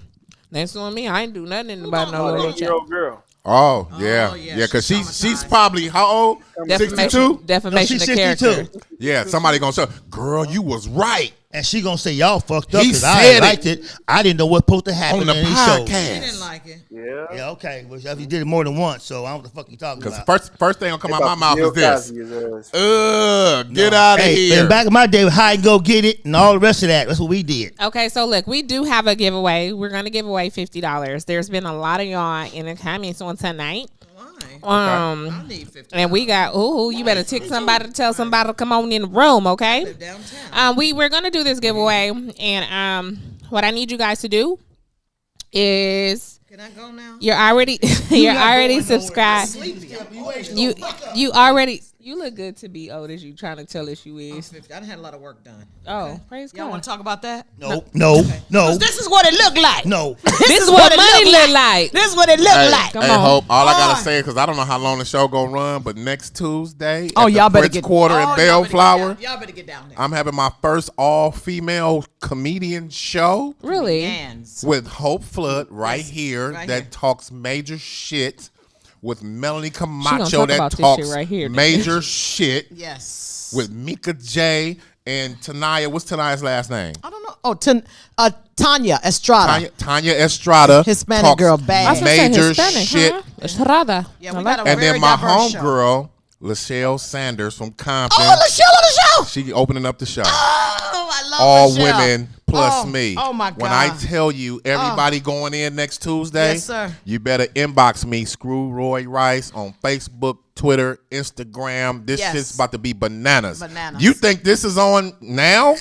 They suing me. I ain't do nothing about no About little an 8-year-old girl. Oh, yeah. yeah, Yeah, because she's she's probably, how old? 62? Defamation No, of she's character. 62. Yeah, somebody gonna say, girl, you was right. And she gonna say y'all fucked up He because I said ain't liked it. I didn't know what supposed to happen On the in these shows. podcast. like it. Yeah. Yeah, okay. Well, you did it more than once, so I don't know what the fuck you talking Because about. first thing gonna come out my mouth is this. this. Get out of Hey, here. and back in my day, hide and go get it and all the rest of that. That's what we did. Okay, so look, we do have a giveaway. We're gonna give away $50. There's been a lot of y'all in the comments on tonight. I need 50. And we got you better tick somebody to tell somebody to come on in the room, okay? Downtown. We're gonna do this giveaway, and what I need you guys to do is Can I go now? you're already subscribed. You already look good to be old as you trying to tell us you is. 50. I done had a lot of work done. Oh, praise Y'all want God. to talk about that? No. This is what it looked like. No. This is what money look like. This is what it looked Hey, like. Come hey, on. Hope, all I gotta On. say, because I don't know how long the show gonna run, but next Tuesday Oh, at y'all the better Fritz get Quarter in y'all better get Bellflower, down. Y'all better get down there. I'm having my first all-female comedian show Really? Hands. with Hope Flood right here right that here. talks major shit, with Melanie gonna Camacho talk about that this talks shit right here, nigga. major shit, Yes. with Mika J and Tanaya. What's Tanaya's last name? I don't know. Oh, Tanya Estrada. Tanya Estrada. Hispanic talks girl, bad. I was gonna say major Hispanic, shit. huh? Estrada. Yeah, we got a And very then my diverse show. homegirl, Lachelle Sanders from Compton. Oh, Lachelle on the show. She opening up the show. Oh, I love All Lachelle. women plus Oh, me. Oh my God. When I tell you everybody going in next Tuesday, Yes, sir. you better inbox me, Screw Roy Rice, on Facebook, Twitter, Instagram. This Yes. shit's about to be bananas. Bananas. You think this is on now?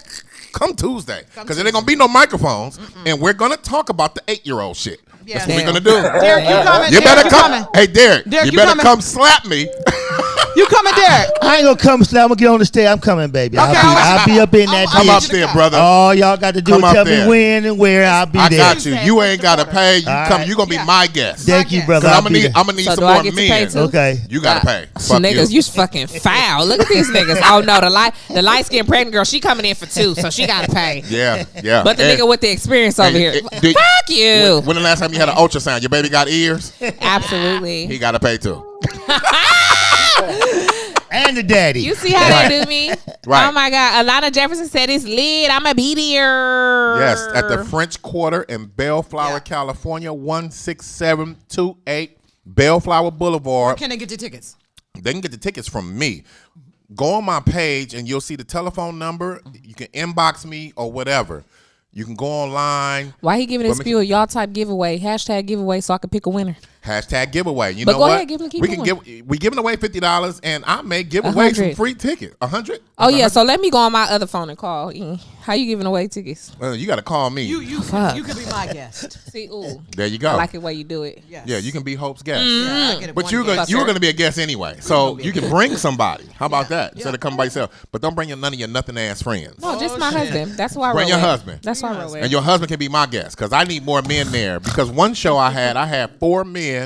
Come Tuesday. Because there ain't going to be no microphones. And we're going to talk about the 8-year-old shit. Yes. That's what we're Damn. going to do. Derek, you coming? You Derek, better you come. coming? Hey, Derek, Derek, you you better coming? come slap me. You coming, Derek? I ain't gonna come slap. I'm gonna get on the stage. I'm coming, baby. Okay, I'll be up in that I'll Come get up bitch. you to there, come. brother. All y'all got to do Come is up tell there. me when and where I'll be I there. got you. You ain't got to pay. You All come. right. You going to be Yeah. my guest. Thank you, brother. Because I'll be there. I'm gonna need So some do I more get to pay men. too? Okay. You gotta pay. So Fuck niggas, you. you fucking foul. Look at these niggas. Oh no, the light skinned pregnant girl, she coming in for 2, so she gotta pay. Yeah, yeah. But the Hey, nigga with the experience over here, did- fuck you. When the last time you had an ultrasound, your baby got ears? Absolutely. He gotta pay too. And the daddy. You see how they do me? Right. Oh my God. Alana Jefferson said it's lit. I'ma be there. Yes, at the French Quarter in Bellflower, Yeah. California, 16728 Bellflower Boulevard. Can they get the tickets? They can get the tickets from me. Go on my page and you'll see the telephone number. You can inbox me or whatever. You can go online. Why he giving But this me- spiel? Y'all type giveaway. Hashtag giveaway so I can pick a winner. Hashtag giveaway. You But know go what? ahead, keep we can going. we giving away $50, and I may give away some 100. free tickets. 100. Oh yeah, so let me go on my other phone and call. How you giving away tickets? You got to call me. You Fuck. could be my guest. See, ooh. There you go. I like the way you do it. Yes. Yeah, you can be Hope's guest. Yeah, I get it But one you guest. were going to be a guest anyway, so be a you can bring somebody. How about that? Instead of coming by yourself, but don't bring none of your nothing ass friends. No, just my husband. That's why I Bring roll your with. husband. That's why I roll with. And your husband can be my guest because I need more men there. Because one show I had 4 men,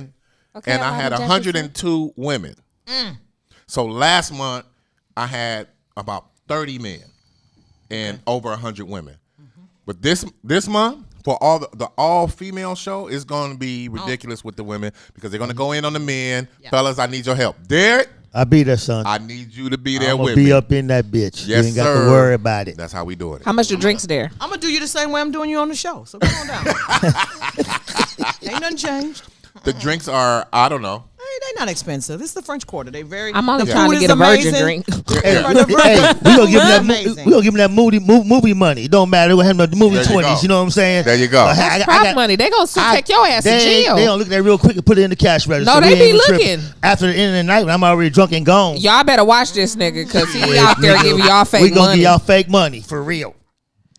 Okay, and I Alana had Jefferson. 102 women. So last month I had about 30 men and over 100 women. But this month, for all the all female show, is going to be ridiculous with the women because they're going to go in on the men. Fellas, I need your help. Derek, I'll be there, son. I need you to be there I'm with gonna be me. up in that bitch. Yes, you ain't got sir. to worry about it. That's how we doing it. How much the drinks there? I'm gonna do you the same way I'm doing you on the show. So come on down. Ain't nothing changed. The drinks are, I don't know. Hey, they're not expensive. It's the French Quarter. They very. I'm only the trying food to is get a virgin amazing. drink. Hey, The we gonna give him that. Amazing. We gonna give him that movie money. It don't matter. We gonna have the movie There you 20s. go. You know what I'm saying? There you go. That's prop money. They gonna still take your ass to jail. They don't look at that real quick and put it in the cash register. No, We they ain't be even tripping. looking. After the end of the night when I'm already drunk and gone. Y'all better watch this nigga because he out there Nigga, giving y'all fake we gonna money. give y'all fake money for real.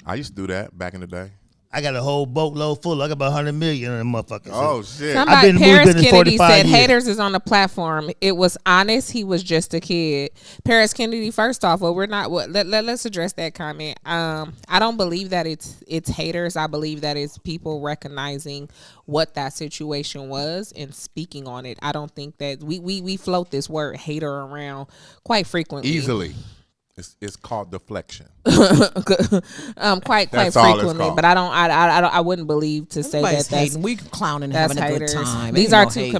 I used to do that back in the day. I got a whole boatload full. I got about 100 million in the motherfucker. Oh, shit. I've Somebody, been in the movie Paris business Kennedy 45 said years. haters is on the platform. It was honest. He was just a kid. Paris Kennedy, first off, well, we're not. Let's address that comment. I don't believe that it's haters. I believe that it's people recognizing what that situation was and speaking on it. I don't think that we float this word hater around quite frequently. Easily. It's called deflection. Quite That's all it's frequently, called. but I wouldn't believe to say Everybody's that that's hating. We clowning, that's having a good haters. time. These Ain't are no two hating.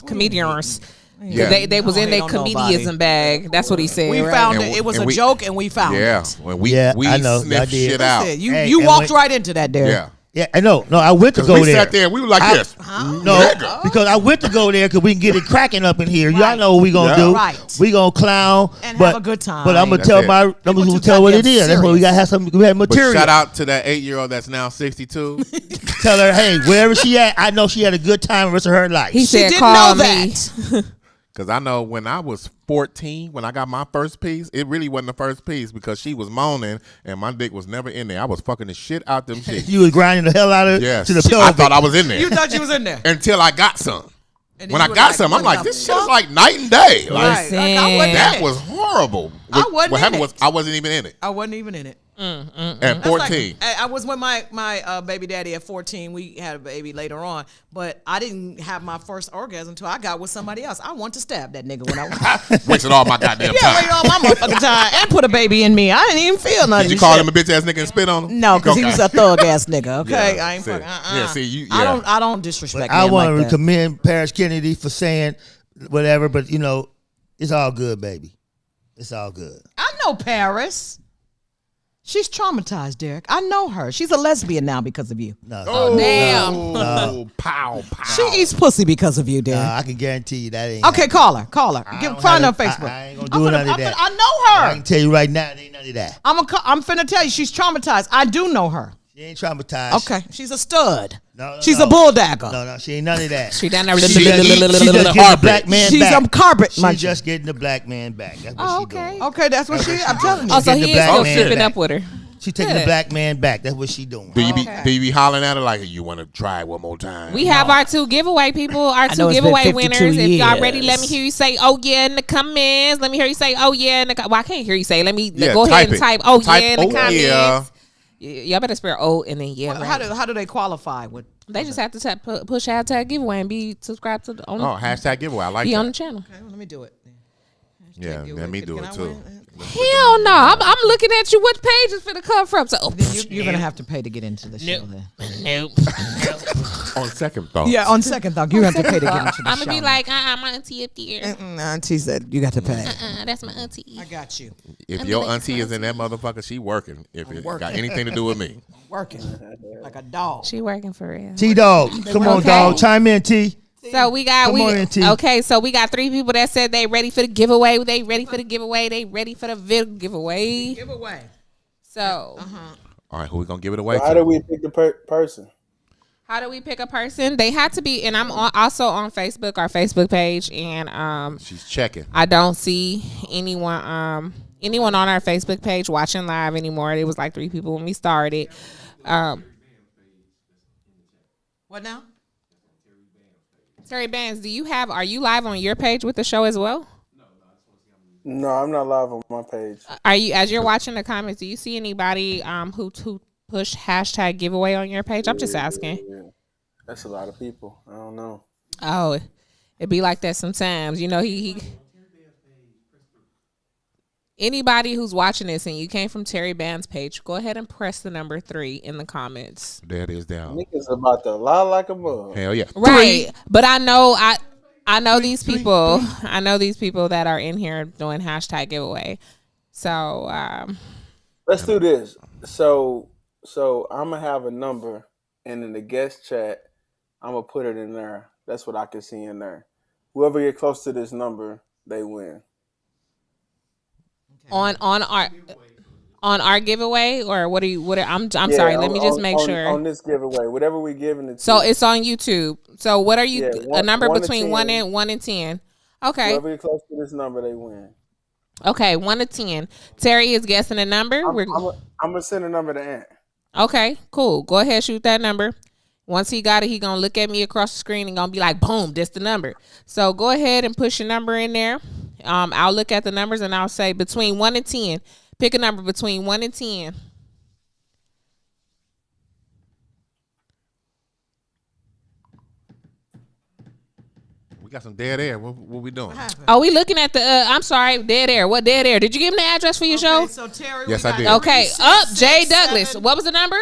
comedians. Yeah. They was Don't in hate their on nobody. comedianism bag. That's what he said. We right? found And it. It was and a we- joke, and we found Yeah. it. When we Yeah, I know. sniff I did. shit That's out. it. You Hey, you and walked when- right into that, Derek. Yeah. Yeah, I know. No, I went to Because go we there. sat there and we were like this. No, Nigga. because I went to go there because we can get it cracking up in here. Y'all know what we gonna Yeah. do. Right. We gonna clown And but, have a good time. But I'm gonna That's tell it. I'm People gonna too tell what it goddamn is. That's why we gotta have some. We have But material. shout out to that 8-year-old that's now 62. Tell her, hey, wherever she at, I know she had a good time the rest of her life. He She said, didn't "Call know me." that. Because I know when I was 14, when I got my first piece, it really wasn't the first piece because she was moaning and my dick was never in there. I was fucking the shit out them shit. You was grinding the hell out of Yes. to the I pelvic. thought I was in there. You thought you was in there. Until I got some. And then When I you were got like, some, I'm what like, the this shit is fuck? like night and day. Like, Right. Like, I wasn't that in it. was horrible. I wasn't What in happened was was I wasn't even in it. I wasn't even in it. At That's 14. like- I was with my baby daddy at 14. We had a baby later on, but I didn't have my first orgasm until I got with somebody else. I want to stab that nigga when I was. Wasted all my goddamn Yeah, time. wait all my motherfucking time and put a baby in me. I didn't even feel nothing. Did you call him a bitch ass nigga and spit on him? No, because he Okay. was a thug ass nigga. Okay, Yeah, I ain't see. fucking. Yeah, see, you- I yeah. don't disrespect. I men want like to that. commend Paris Kennedy for saying whatever, but you know, it's all good, baby. It's all good. I know Paris. She's traumatized, Derek. I know her. She's a lesbian now because of you. No, Oh, Damn. pow, pow. She eats pussy because of you, Derek. I can guarantee you that ain't. Okay, call her. Call her. I Give, don't find her on have it. Facebook. I ain't gonna do none of that. I know I her. can tell you right now, it ain't none of that. I'm finna tell you, she's traumatized. I do know her. She ain't traumatized. Okay, she's a stud. No, She's no. a bulldagger. No, she ain't none of that. She down there. She just getting the black man She's back. a carpet She muncher. just getting the black man back. That's what Oh, she okay. doing. Okay, that's what she. I'm telling you. Oh, so Get the he is black still man keeping back. up with her. She taking the Good. black man back. That's what she doing. Do you be hollering at her like, you want to try it one more time? We have our two giveaway people, our know two it's giveaway been winners. 52 If y'all ready, let me years. hear you say, "Oh yeah" in the comments. Let me hear you say, "Oh yeah" in the. Well, I can't hear you say. Let me Yeah, go ahead type and it. type, "Oh Type, yeah" in the "Oh, comments. yeah." Y'all better spell "oh" and then yeah. How Right. do they qualify with? They just have to push hashtag giveaway and be subscribed to the Oh, hashtag giveaway. I like be that. on the channel. Okay, well, let me do it. Yeah, let me do Can it I too. win? Hell no! I'm looking at you. What page is finna come from? So You're gonna have to pay to get into the show then. nope. On second thought. Yeah, on second thought, you have to pay to get into the I'm show. gonna be like, my auntie up there. Auntie said you got to pay. That's my auntie. I got you. If I'm your like, auntie is in that motherfucker, she working. If it got anything to do with me. Working like a dog. She working for real. T Dog, come on, Okay. dog, chime in, T. So we got Come on in, T. okay. So we got 3 people that said they ready for the giveaway. They ready for the giveaway. They ready for the giveaway. Giveaway. So All right, who we gonna give it away How to? do we pick the person? how do we pick a person? They had to be, and I'm also on Facebook, our Facebook page, and She's checking. I don't see anyone on our Facebook page watching live anymore. It was like 3 people when we started. What now? Terry Bands, are you live on your page with the show as well? No, I'm not live on my page. Are you, as you're watching the comments, do you see anybody who push hashtag giveaway on your page? I'm just asking. Yeah. That's a lot of people. I don't know. Oh, it be like that sometimes. You know, he Anybody who's watching this and you came from Terry Band's page, go ahead and press the number 3 in the comments. There it is down. Niggas about to lie like a mug. Hell yeah. Right. But I know these people. I know these people that are in here doing hashtag giveaway. So Let's do this. So I'm gonna have a number, and in the guest chat, I'm gonna put it in there. That's what I can see in there. Whoever get close to this number, they win. on our giveaway, or what are you? I'm sorry. Let me just make sure. On this giveaway, whatever we giving it. So it's on YouTube. So what are you? Yeah, a number one to between 10. 1 and 10. Okay. Whoever get close to this number, they win. Okay. 1 to 10. Terry is guessing a number. I'm gonna send a number to Ant. Okay. Cool. Go ahead. Shoot that number. Once he got it, he gonna look at me across the screen and gonna be like, "Boom, that's the number." So go ahead and push your number in there. I'll look at the numbers and I'll say between 1 and 10. Pick a number between 1 and 10. We got some dead air. What we doing? Oh, we looking at the? I'm sorry, dead air. What dead air? Did you give him the address for your show? So Terry, Yes, we I got did. Okay, 3, 6, up, Jay 6, Douglas. 7. What was the number?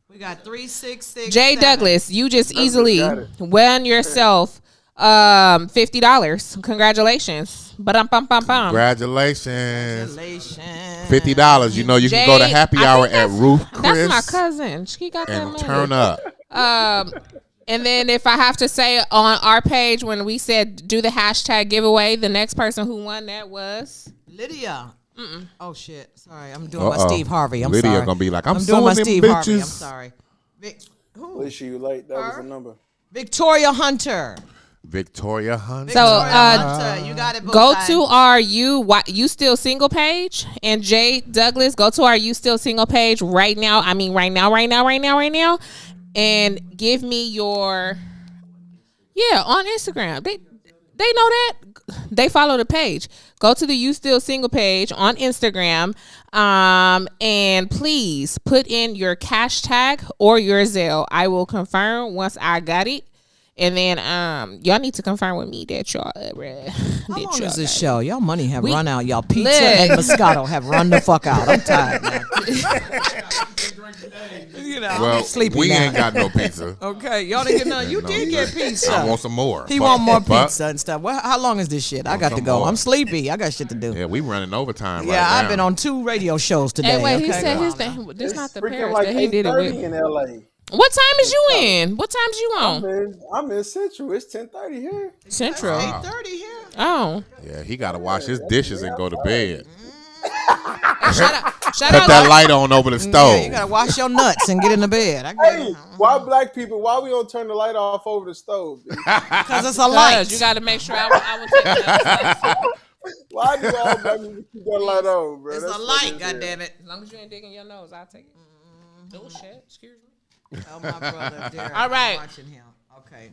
We got 3, 6, 6. Jay 7. Douglas, you just easily got it. won yourself $50. Congratulations. Ba-dum, bum, bum, bum. Congratulations. Congratulations. $50. You know you can go to Jay, happy I hour think at Ruth Chris That's my cousin. She got that and money. turn up. And then if I have to say on our page when we said do the hashtag giveaway, the next person who won that was Lydia. Oh shit! Sorry, I'm doing my Uh-oh. Steve Harvey. I'm Lydia sorry. gonna be like, I'm doing my suing them Steve Harvey. I'm bitches. sorry. Who? Wish you late. That was the number. Victoria Hunter. Victoria Hunt. So, Victoria Hunter. You got it. Both go times. to our you still single page, and Jay Douglas, go to our you still single page right now. I mean right now, and give me your on Instagram. They know that. They follow the page. Go to the You Still Single page on Instagram, and please put in your hashtag or your Zelle. I will confirm once I got it, and then y'all need to confirm with me that y'all. How long is this show? Y'all money have We- run out. Y'all pizza Look. and Moscato have run the fuck out. I'm tired now. You know, Well, I'm sleepy we now. ain't got no pizza. Okay, y'all didn't get none. You No, did get pizza. I want some more. He But- want more but- pizza and stuff. Well, how long is this shit? I got to some go. more. I'm sleepy. I got shit to do. Yeah, we running overtime right Yeah, now. I've been on 2 radio shows today. Hey, wait, okay? he said Come his on now. thing. This not the Freaking Paris like that he did it 8:30 with. in LA. What time is you in? What time's you on? I'm in Central. It's 10:30 here. Central. 8:30 here. Oh, Yeah, he got to wash his dishes and go to bed. shout Put out. that light on over the Yeah, stove. you gotta wash your nuts and get into bed. Hey, why black people? Why we don't turn the light off over the stove? Because it's a light. You got to make sure I will take that. Why do all black people keep that light on, bro? It's That's a light, fucking weird. goddammit. As long as you ain't digging your nose, I'll take it. Oh shit! Excuse me. Oh, my brother, Derek. All right. I'm watching him. Okay.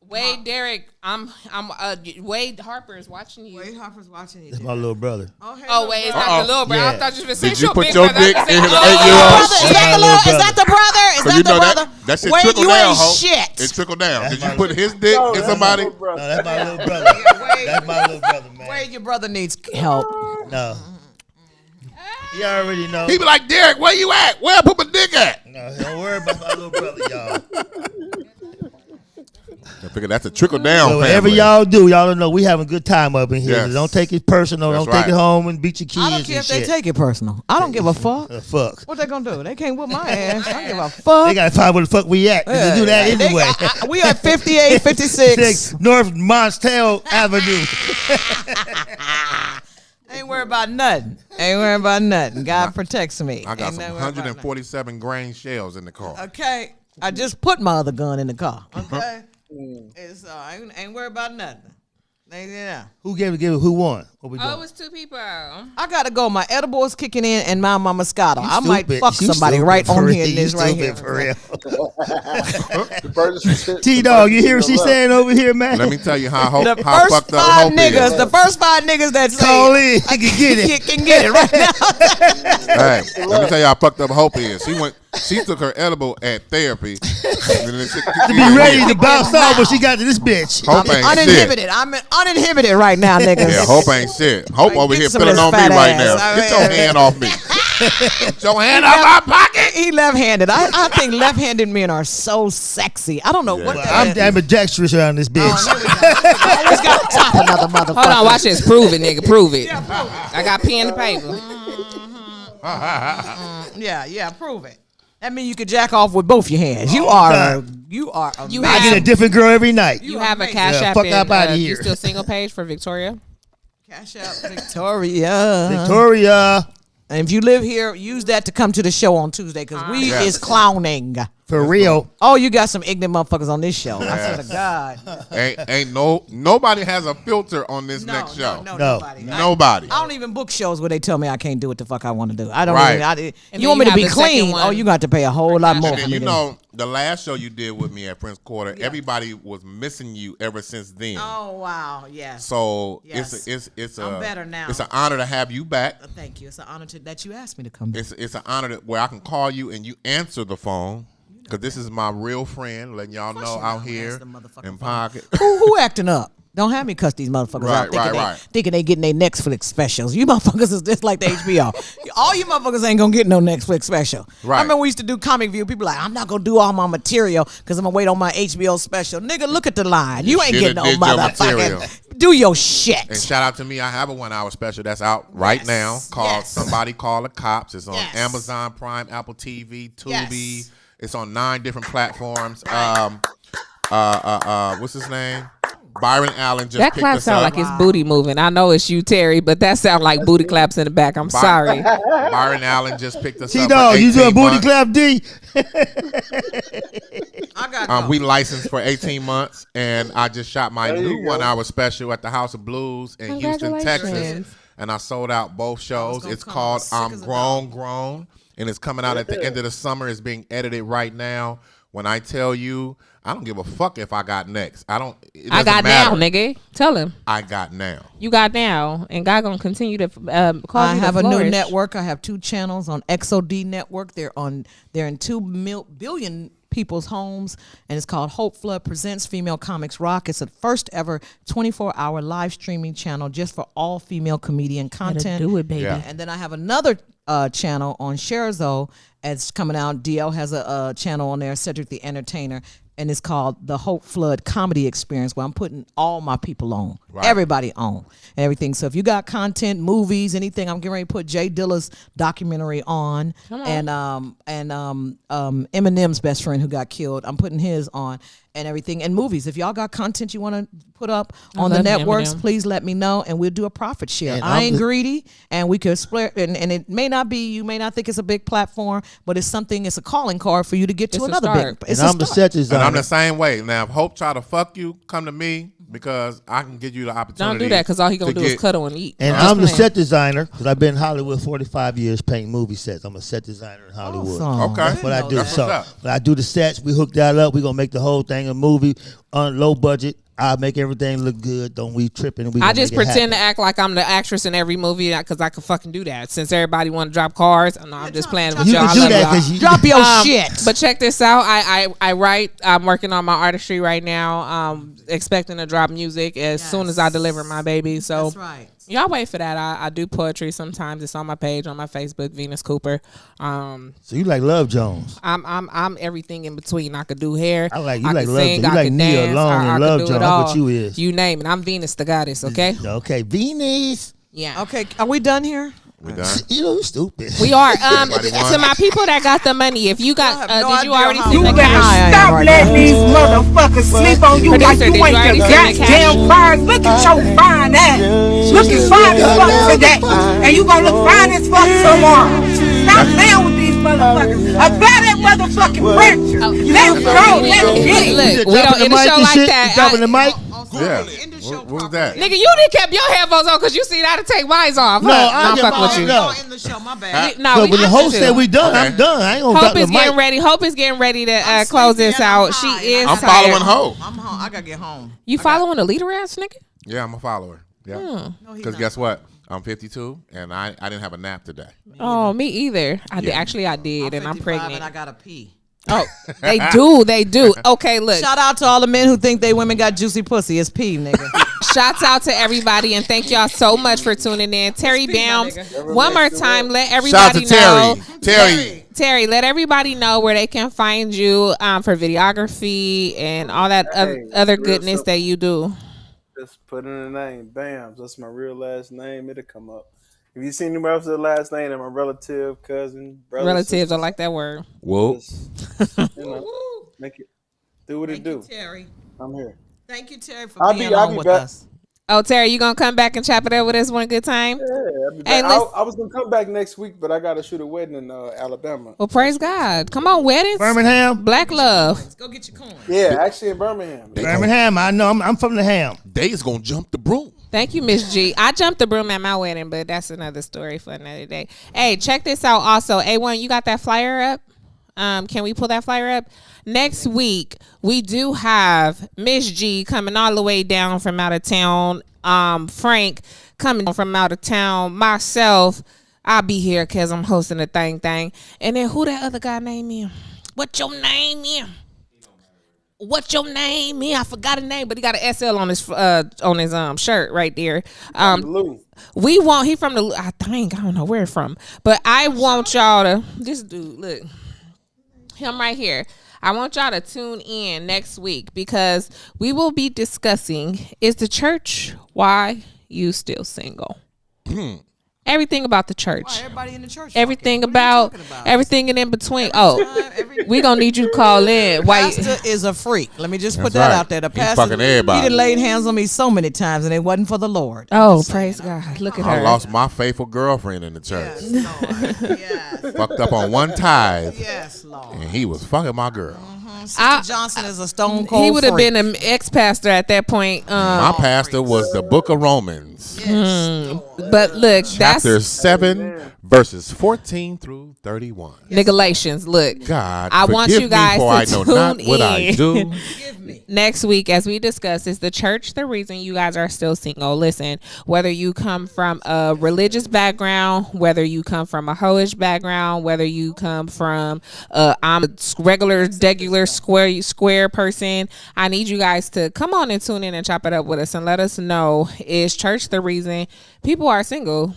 Wade, Derek, Wade Harper is watching you. Wade Harper's watching you. That's my little brother. Oh wait, it's not the little bro. I Yeah. thought you were saying Did you your put big your brother. dick I was in his saying, 8-year-old? Brother, is that the little? Is that the brother? Is So that you the know brother? that shit Wade, trickle you down, ain't ho. shit. It trickle down. That's Did you my put his dick No, in that's somebody? my little brother. No, that's my little brother. Wade, That's my little brother, man. Wade, your brother needs help. No. You already know. He be like, Derek, where you at? Where I put my dick at? No, don't worry about my little brother, y'all. I figure that's a trickle down. So whatever family. y'all do, y'all don't know we having a good time up in here. Yes. Don't take it personal. That's don't take right. it home and beat your kids I don't care and if they shit. take it personal. I don't give a fuck. Fuck. What they gonna do? They can't whip my ass. I don't give a fuck. They gotta find where the fuck we at. 'Cause they do that They anyway. we at 58, 56. North Montel Avenue. Ain't worried about nothing. Ain't worried about nothing. God protects me. I got Ain't some nothing worried about 147 grain shells in the car. nothing. Okay. I just put my other gun in the car. Okay. It's I ain't worried about nothing. Yeah. Who gave it? Who won? What we doing? Oh, it was 2 people. I gotta go. My edible is kicking in, and my mama Moscato. You I might stupid. fuck You somebody stupid right for on real. here in You this right stupid here. for real. The birds- T Dog, you hear what she saying over here, man? Let me tell you how The how first fucked up 5 Hope niggas, is. the first 5 niggas that say Call in. He can get it. can get it right now. Hey, let me tell you how fucked up Hope is. She took her edible at therapy. To be ready to bounce off when she got to this bitch. Hope ain't Uninhibited. shit. I'm uninhibited right now, niggas. Yeah, Hope ain't shit. Hope Like, over get here some of feeling this on me fat right ass. now. Get your hand off me. Get your hand out my pocket. He left-handed. I think left-handed men are so sexy. I don't know what that I'm is. ambidextrous around this bitch. Oh, here we go. Always got to top another motherfucker. Hold on, watch this. Prove it, nigga. Prove it. I got pen and paper. Yeah, prove it. That means you could jack off with both your hands. You are God. amazing. You I get a different girl every night. You have a amazing. Cash Yeah, App. fuck up outta You here. still single page for Victoria? Cash out Victoria. Victoria, And if you live here, use that to come to the show on Tuesday because we Yes. is clowning. for real. Oh, you got some ignorant motherfuckers on this show. I swear to God. Ain't nobody has a filter on this next show. No. Nobody. Nobody. I don't even book shows where they tell me I can't do what the fuck I want to do. I don't Right. even. And You then want me you to be have the second clean? one Oh, you got to pay a whole lot more And for then, me. you to- know, the last show you did with me at Prince Quarter, everybody was missing you ever since then. Oh wow, yes. So Yes. it's I'm better now. It's an honor to have you back. Thank you. It's an honor that you asked me to come back. It's an honor where I can call you and you answer the phone. Because this is my real friend, letting y'all know you out don't here answer the motherfucking in phone. pocket. Who acting up? Don't have me cuss these motherfuckers out thinking they getting their Netflix specials. You motherfuckers is just like the HBO. All you motherfuckers ain't gonna get no Netflix special. Right. I remember we used to do Comic View. People like, I'm not gonna do all my material because I'm gonna wait on my HBO special. Nigga, look at the line. You ain't shoulda getting no did your material. motherfucking. Do your shit. And shout out to me, I have a 1 hour special that's out right now called Yes. Somebody Call the Cops. It's on Yes. Amazon Prime, Apple TV, Tubi. Yes. It's on 9 different platforms. What's his name? Byron Allen just That picked clap us sound up. like it's booty moving. I know it's you, Terry, but that sound like booty claps in the back. I'm sorry. Byron Allen just picked us up. T-Dog, for you 18 doing booty months. clap D? I got We licensed for 18 months, and I just shot my There you new go. 1 hour special at the House of Blues in Houston, Texas. Congratulations. And I sold out both shows. gonna It's come called sick I'm as a Grown, and it's coming out at the end of the summer. It's being edited right now. When I tell you, I don't give a fuck if I got next. It I doesn't got matter. now, nigga. Tell him. I got now. You got now, and God gonna continue to cause I you to have a new flourish. network. I have 2 channels on XOD Network. They're in 2 billion people's homes, and it's called Hope Flood Presents Female Comics Rock. It's the first ever 24-hour live streaming channel just for all female comedian content. do it, baby. Yeah. And then I have another channel on Scherzo. It's coming out. DL has a channel on there, Cedric the Entertainer, and it's called the Hope Flood Comedy Experience, where I'm putting all my people on, everybody on, and everything. So if you got content, movies, anything, I'm getting ready to put Jay Dilla's documentary on, and Eminem's best friend who got killed, I'm putting his on, and everything, and movies. If y'all got content you want to put up on the love networks, Eminem. please let me know, and we'll do a profit share. And I I'm ain't the- greedy, and we could split, and it may not be, you may not think it's a big platform, but it's something, it's a calling card for you to get to It's a another start. big. It's And a I'm the start. set And designer. I'm the same way. Now, if Hope try to fuck you, come to me because I can give you the opportunity. Don't do that, because all he gonna to do is get- cuddle and eat. And Just I'm the playing. set designer because I've been in Hollywood 45 years painting movie sets. I'm a set designer in Hollywood. Awesome. Okay. That's what I do. That's So what's up. when I do the sets, we hook that up. We're going to make the whole thing a movie on low budget. I make everything look good. Don't we tripping. I just pretend to act like I'm the actress in every movie because I could fucking do that. Since everybody want to drop cards, no, I'm just playing with You y'all. can I do love that y'all. because you. Drop your shit. But check this out. I write. I'm working on my artistry right now. Expecting to drop music as soon as I deliver my baby. So That's right. y'all wait for that. I do poetry sometimes. It's on my page on my Facebook, Venus Cooper. So you like Love Jones. I'm everything in between. I could do hair. I like you I like could Love sing. Jones. You I like could Nia dance. Long I and could Love do it Jones. That's all. what you is. You name it. I'm Venus the goddess. Okay. Okay, Venus. Yeah. Okay, are we done here? We done. You know, you stupid. We are. Everybody won. To my people that got the money, if you got, I have no did you idea already how see you the better cash? stop Stop letting these motherfuckers sleep on you like Producer, you did you ain't already the see the goddamn fire. Look at your fine ass. Looking fine as fuck today. And you gonna look fine as fuck tomorrow. Stop playing with these motherfuckers. Apply that motherfucking pressure. Let's go. Let's get it. Look, we don't end the show like that. Dropping the mic. Yeah. What was that? Nigga, you didn't kept your headphones on because you see how to take mine off. No, Huh? I I'm get fucking mine with you. no. In the show, my bad. No, So we when the have host to. said we done, Okay. I'm done. I ain't gonna Hope drop the is getting mic. ready. Hope is getting ready to I'm close sleepy this and I'm out. She high. is I'm tired. following Hope. I'm home. I gotta get home. You following a leader ass nigga? Yeah, I'm a follower. Yeah. No, he's Because not. guess what? I'm 52, and I didn't have a nap today. Oh, me either. I did. Actually, I did, and I'm 55 pregnant. and I gotta pee. Oh, they do. Okay, look. Shout out to all the men who think they women got juicy pussy. It's pee, nigga. Shouts out to everybody, and thank y'all so much for tuning in. Terry Bounds, one more time, let Shout out everybody to know. Terry. Let everybody know where they can find you for videography and all that other goodness that you do. Just put in the name, Bams. That's my real last name. It'll come up. If you see anybody else's last name, I'm a relative, cousin, brother. Relatives, sister. I like that word. Whoa. Just, make it do what it do. Thank you, Terry. I'm here. Thank you, Terry, for I'll being be on with back. us. Oh, Terry, you gonna come back and chop it up with us one good time? Yeah, I'll be Hey, back. listen. I was gonna come back next week, but I gotta shoot a wedding in Alabama. Well, praise God. Come on, weddings. Birmingham. Black love. Go get your coin. Yeah, actually in Birmingham. Birmingham. I know. I'm from the ham. They's gonna jump the broom. Thank you, Miss G. I jumped the broom at my wedding, but that's another story for another day. Hey, check this out also. A1, you got that flyer up? Can we pull that flyer up? Next week, we do have Miss G coming all the way down from out of town. Frank coming from out of town. Myself, I'll be here because I'm hosting the thing. And then who that other guy name is? What your name is? What your name is? I forgot his name, but he got an SL on his shirt right there. We want he from the I don't know where from, but I want y'all to this dude look him right here. I want y'all to tune in next week because we will be discussing is the church why you still single? Everything about the church. Why everybody in the church? Everything fucking? What are you about talking about? everything in between. We gonna need you to call in. Why? Pastor is a freak. Let me just put That's that right. out there. The He's pastor, fucking everybody. he done laid hands on me so many times, and it wasn't for the Lord. Oh, praise God! Look at I her. lost my faithful girlfriend in the church. Yes, Lord. Yes. Fucked up on one tithe, Yes, Lord. and he was fucking my girl. Sister Johnson is a stone cold He would have freak. been an ex-pastor at that point. My pastor was the Book of Romans, But look, chapter that's 7, verses 14 through 31. Galatians. Look, God, I want forgive you guys me, for I to know tune not what I in. do. Next week, as we discuss, is the church the reason you guys are still single? Listen, whether you come from a religious background, whether you come from a hoish background, whether you come from I'm a regular square person, I need you guys to come on and tune in and chop it up with us and let us know, is church the reason people are single?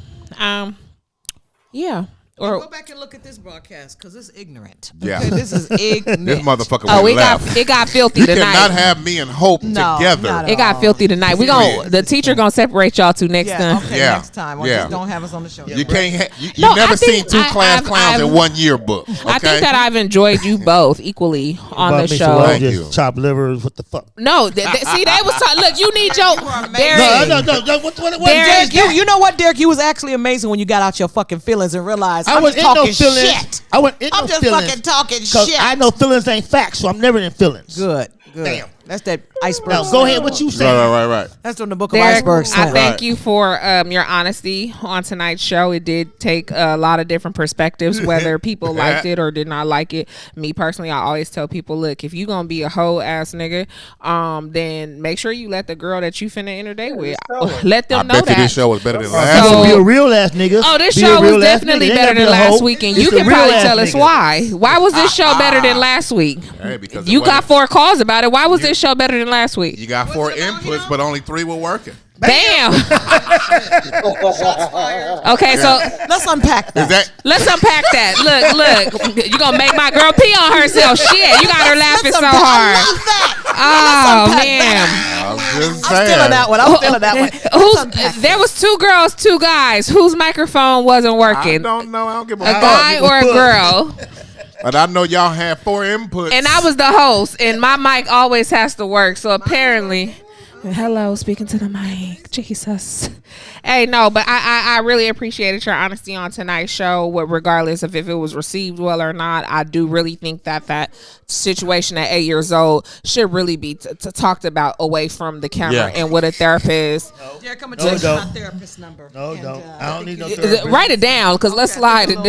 Yeah. Or Go back and look at this broadcast because it's ignorant. Yeah. Okay, this is ignorant. This motherfucker oh, went left. it got filthy You tonight. cannot have me and Hope No, together. not at It got filthy tonight. We gon' the teacher gonna separate y'all two next Yeah, time. okay, Yeah. next time. Or Yeah. just don't have us on the show. You can't. You No, never I think seen two class I've- clowns in one yearbook. Okay? I think that I've enjoyed you both equally on the But Mr. show. Well, Thank just you. chop livers. What the fuck? No, see, they was talking. Look, you need your amazing. Derek. No. What Derek, Derek, you know what, Derek? You was actually amazing when you got out your fucking feelings and realized I I'm was just in no talking feelings. shit. I wasn't in I'm no just feelings. fucking talking 'Cause shit. I know feelings ain't facts, so I'm never in feelings. Good. Damn. That's that iceberg. Now go ahead. What you say? Right. That's from the book of Derek, iceberg. I Slim. thank you for your honesty on tonight's show. It did take a lot of different perspectives, whether people liked it or did not like it. Me personally, I always tell people, look, if you gonna be a hoe ass nigga, then make sure you let the girl that you finna enter date with, let them I know bet you that. this show was better than So last. be a real ass nigga. Oh, this Be a show was real ass definitely nigga. They better gotta be than a last hoe. week, and It's you a can real probably ass tell us nigga. why. Why was this show better than last week? Hey, because You it got wasn't- 4 calls about it. Why was this show better than last week? You got 4 inputs, but only 3 were working. Bam. Okay, so Let's unpack that. Is that? let's unpack that. Look, you gonna make my girl pee on herself. Shit, you got her laughing so I hard. love that. Oh unpack man. I'm just I'm saying. stealing that one. I'm stealing that one. There was 2 girls, 2 guys. Whose microphone wasn't I working? don't know. I don't give a A fuck. guy or a girl? But I know y'all had 4 inputs. And I was the host, and my mic always has to work. So apparently, hello, speaking to the mic, Jesus. Hey, no, but I really appreciated your honesty on tonight's show. Regardless of if it was received well or not, I do really think that situation at 8 years old should really be talked about away from the camera Yeah. and with a therapist. Derek, I'm No, gonna take don't. my therapist number. No, And, don't. I don't need no therapist. Write it down, because let's slide it. I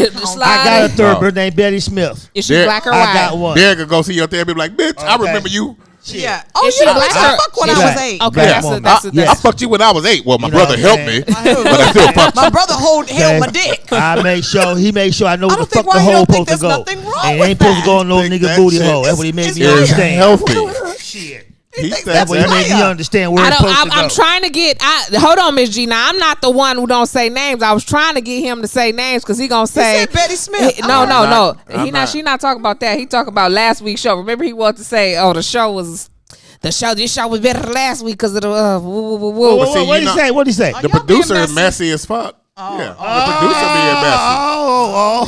got a therapist named Betty Smith. Is she Derek, black or I white? got one. Derek could go see your therapist and be like, bitch, I remember you Shit. Yeah. Oh, Is she yeah. black I or- fuck when She I was black. 8. Okay, Black that's a, woman. that's a, Yeah. I that's fucked you when I was 8. Well, my You know brother what I'm helped saying? me, but I still fucked you. My brother held my dick. I make sure he made sure I know I where don't the fuck think the why you hole don't think supposed to there's go. nothing wrong And it with ain't supposed to that. go in no Think nigga that booty shit hole. That's what he made it's me fire. understand. Healthy. Shit. He thinks said That's what he that. made me understand where I it's don't. supposed to go. I'm trying to get. Hold on, Miss Gina. I'm not the one who don't say names. I was trying to get him to say names because he gonna say said Betty Smith. No, no, no. I'm He not. not. She not talking about that. He talking about last week's show. Remember, he wanted to say, "Oh, the show was." This show was better than last week because of the woo, woo, woo, woo. But see, What did he say? What did he say? The y'all producer being is messy as fuck. Yeah, the producer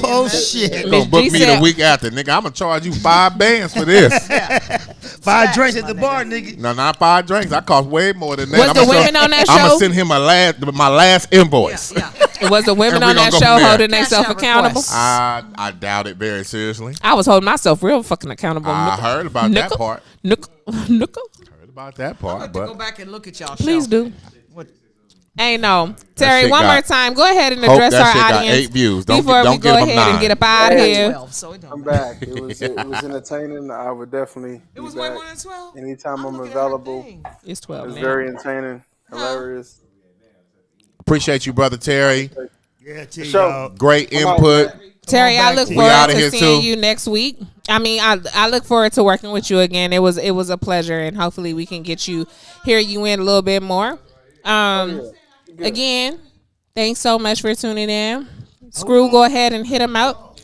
Oh, shit. being messy. Miss Gonna book G me said- the week after, nigga. I'm gonna charge you 5 bands for this. 5 drinks at the bar, nigga. No, not 5 drinks. I cost way more than that. Was the women on that I'm show? gonna send him my last invoice. Yeah. Was the women And we on that gonna go show from there. holding Cash themselves out accountable? requests. I doubt it very seriously. I was holding myself real fucking accountable. I heard about that part. Nickel. Heard about that I'd part, like to go but back and look at y'all Please show. do. What? Hey, no. Terry, shit one got- more time. Go ahead and Hope address that our shit got audience 8 views. Don't before we give go them ahead and 9. get up out of here. 12, so it don't I'm matter. back. It was entertaining. I would definitely It be was way back. more than 12. Anytime I'm looking at available. everything. It's 12 It was now. very entertaining, hilarious. Appreciate you, brother Terry. Yeah, T, Sure. dog. Great I'm out, input. man. Terry, I look We forward outta to here, seeing too. you next week. I mean, I look forward to working with you again. It was a pleasure, and hopefully we can get you hear you in a little bit more. Again, thanks so much for tuning in. Screw, go ahead and hit him out.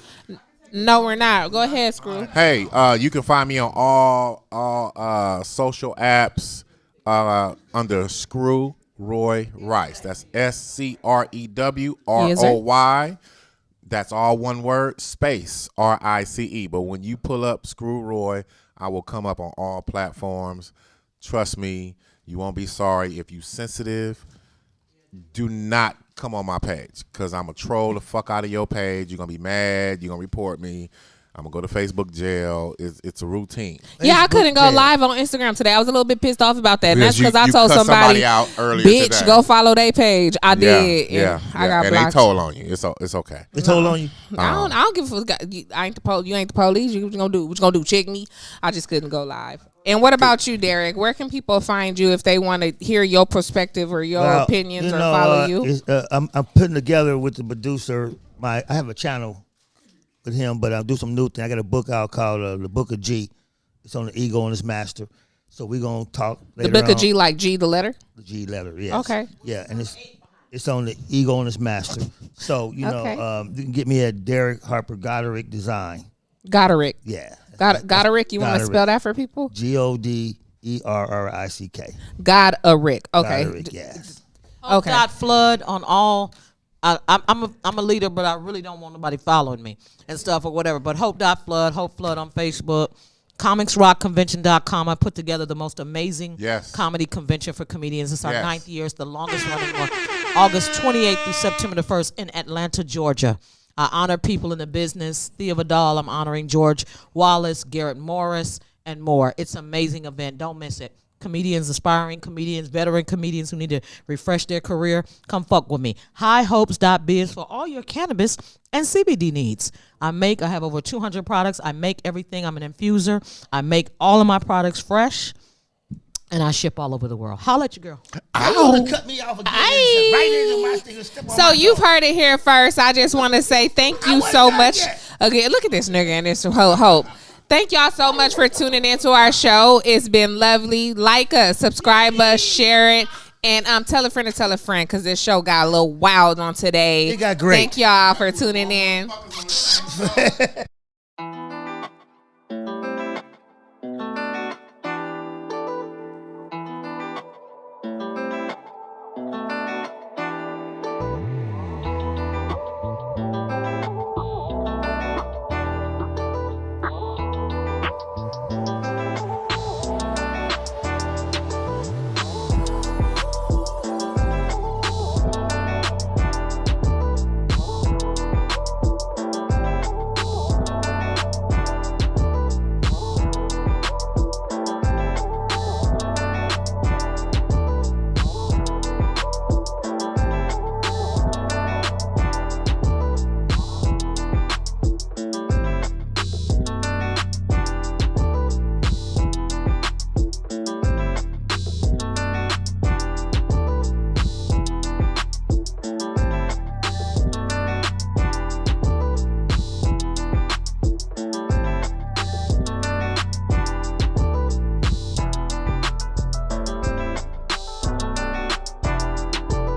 No, we're not. Go ahead, Screw. Hey, you can find me on all social apps under Screw Roy Rice. That's SCREWROY. That's all one word, space RICE. But when you pull up Screw Roy, I will come up on all platforms. Trust me, you won't be sorry. If you sensitive, do not come on my page because I'm going to troll the fuck out of your page. You're going to be mad. You're going to report me. I'm going to go to Facebook jail. It's a routine. Yeah, I Facebook couldn't go jail. live on Instagram today. I was a little bit pissed off about that. And that's Because because I you told cussed somebody, out earlier bitch, today. go follow their page. I did. and Yeah, I got and blocked. they told on you. It's okay. They told on you. I don't give a fuck. I ain't you ain't the police. You gonna do? What you gonna do? Check me? I just couldn't go live. And what about you, Derek? Where can people find you if they want to hear your perspective or your Well, opinions you or know, follow you? I'm putting together with the producer. I have a channel with him, but I'll do some new thing. I got a book out called The Book of G. It's on the ego and its master. So we're gonna talk later The book of on. G, like G, the letter. The G letter. Yes. Okay. Yeah, and it's on the ego and its master. So you Okay. know, you can get me at Derek Harper Goderick Design. Goderick. Yeah. Goderick. You want to Goderick. spell that for people? GODERRICK. Goderick. Okay. Goderick, yes. Okay. Dot Flood on all. I'm a leader, but I really don't want nobody following me and stuff or whatever. But Hope Flood on Facebook, comicsrockconvention.com. I put together the most amazing Yes. comedy convention for comedians. It's our Yes. 9th year. It's the longest running one. August 28th through September the 1st in Atlanta, Georgia. I honor people in the business. Thea Vidal, I'm honoring George Wallace, Garrett Morris, and more. It's an amazing event. Don't miss it. Comedians, aspiring comedians, veteran comedians who need to refresh their career, come fuck with me. Highhopes.biz for all your cannabis and CBD needs. I have over 200 products. I make everything. I'm an infuser. I make all of my products fresh, and I ship all over the world. Holla at your girl. You want to cut me off again? Right into my thing and step on So my you've toe. heard it here first. I just want to say thank you wasn't so done much. yet. Okay, look at this nigga and this hope. Thank y'all so much for tuning into our show. It's been lovely. Like us, subscribe us, share it, and tell a friend to tell a friend because this show got a little wild on today. It got great. Thank y'all for tuning in.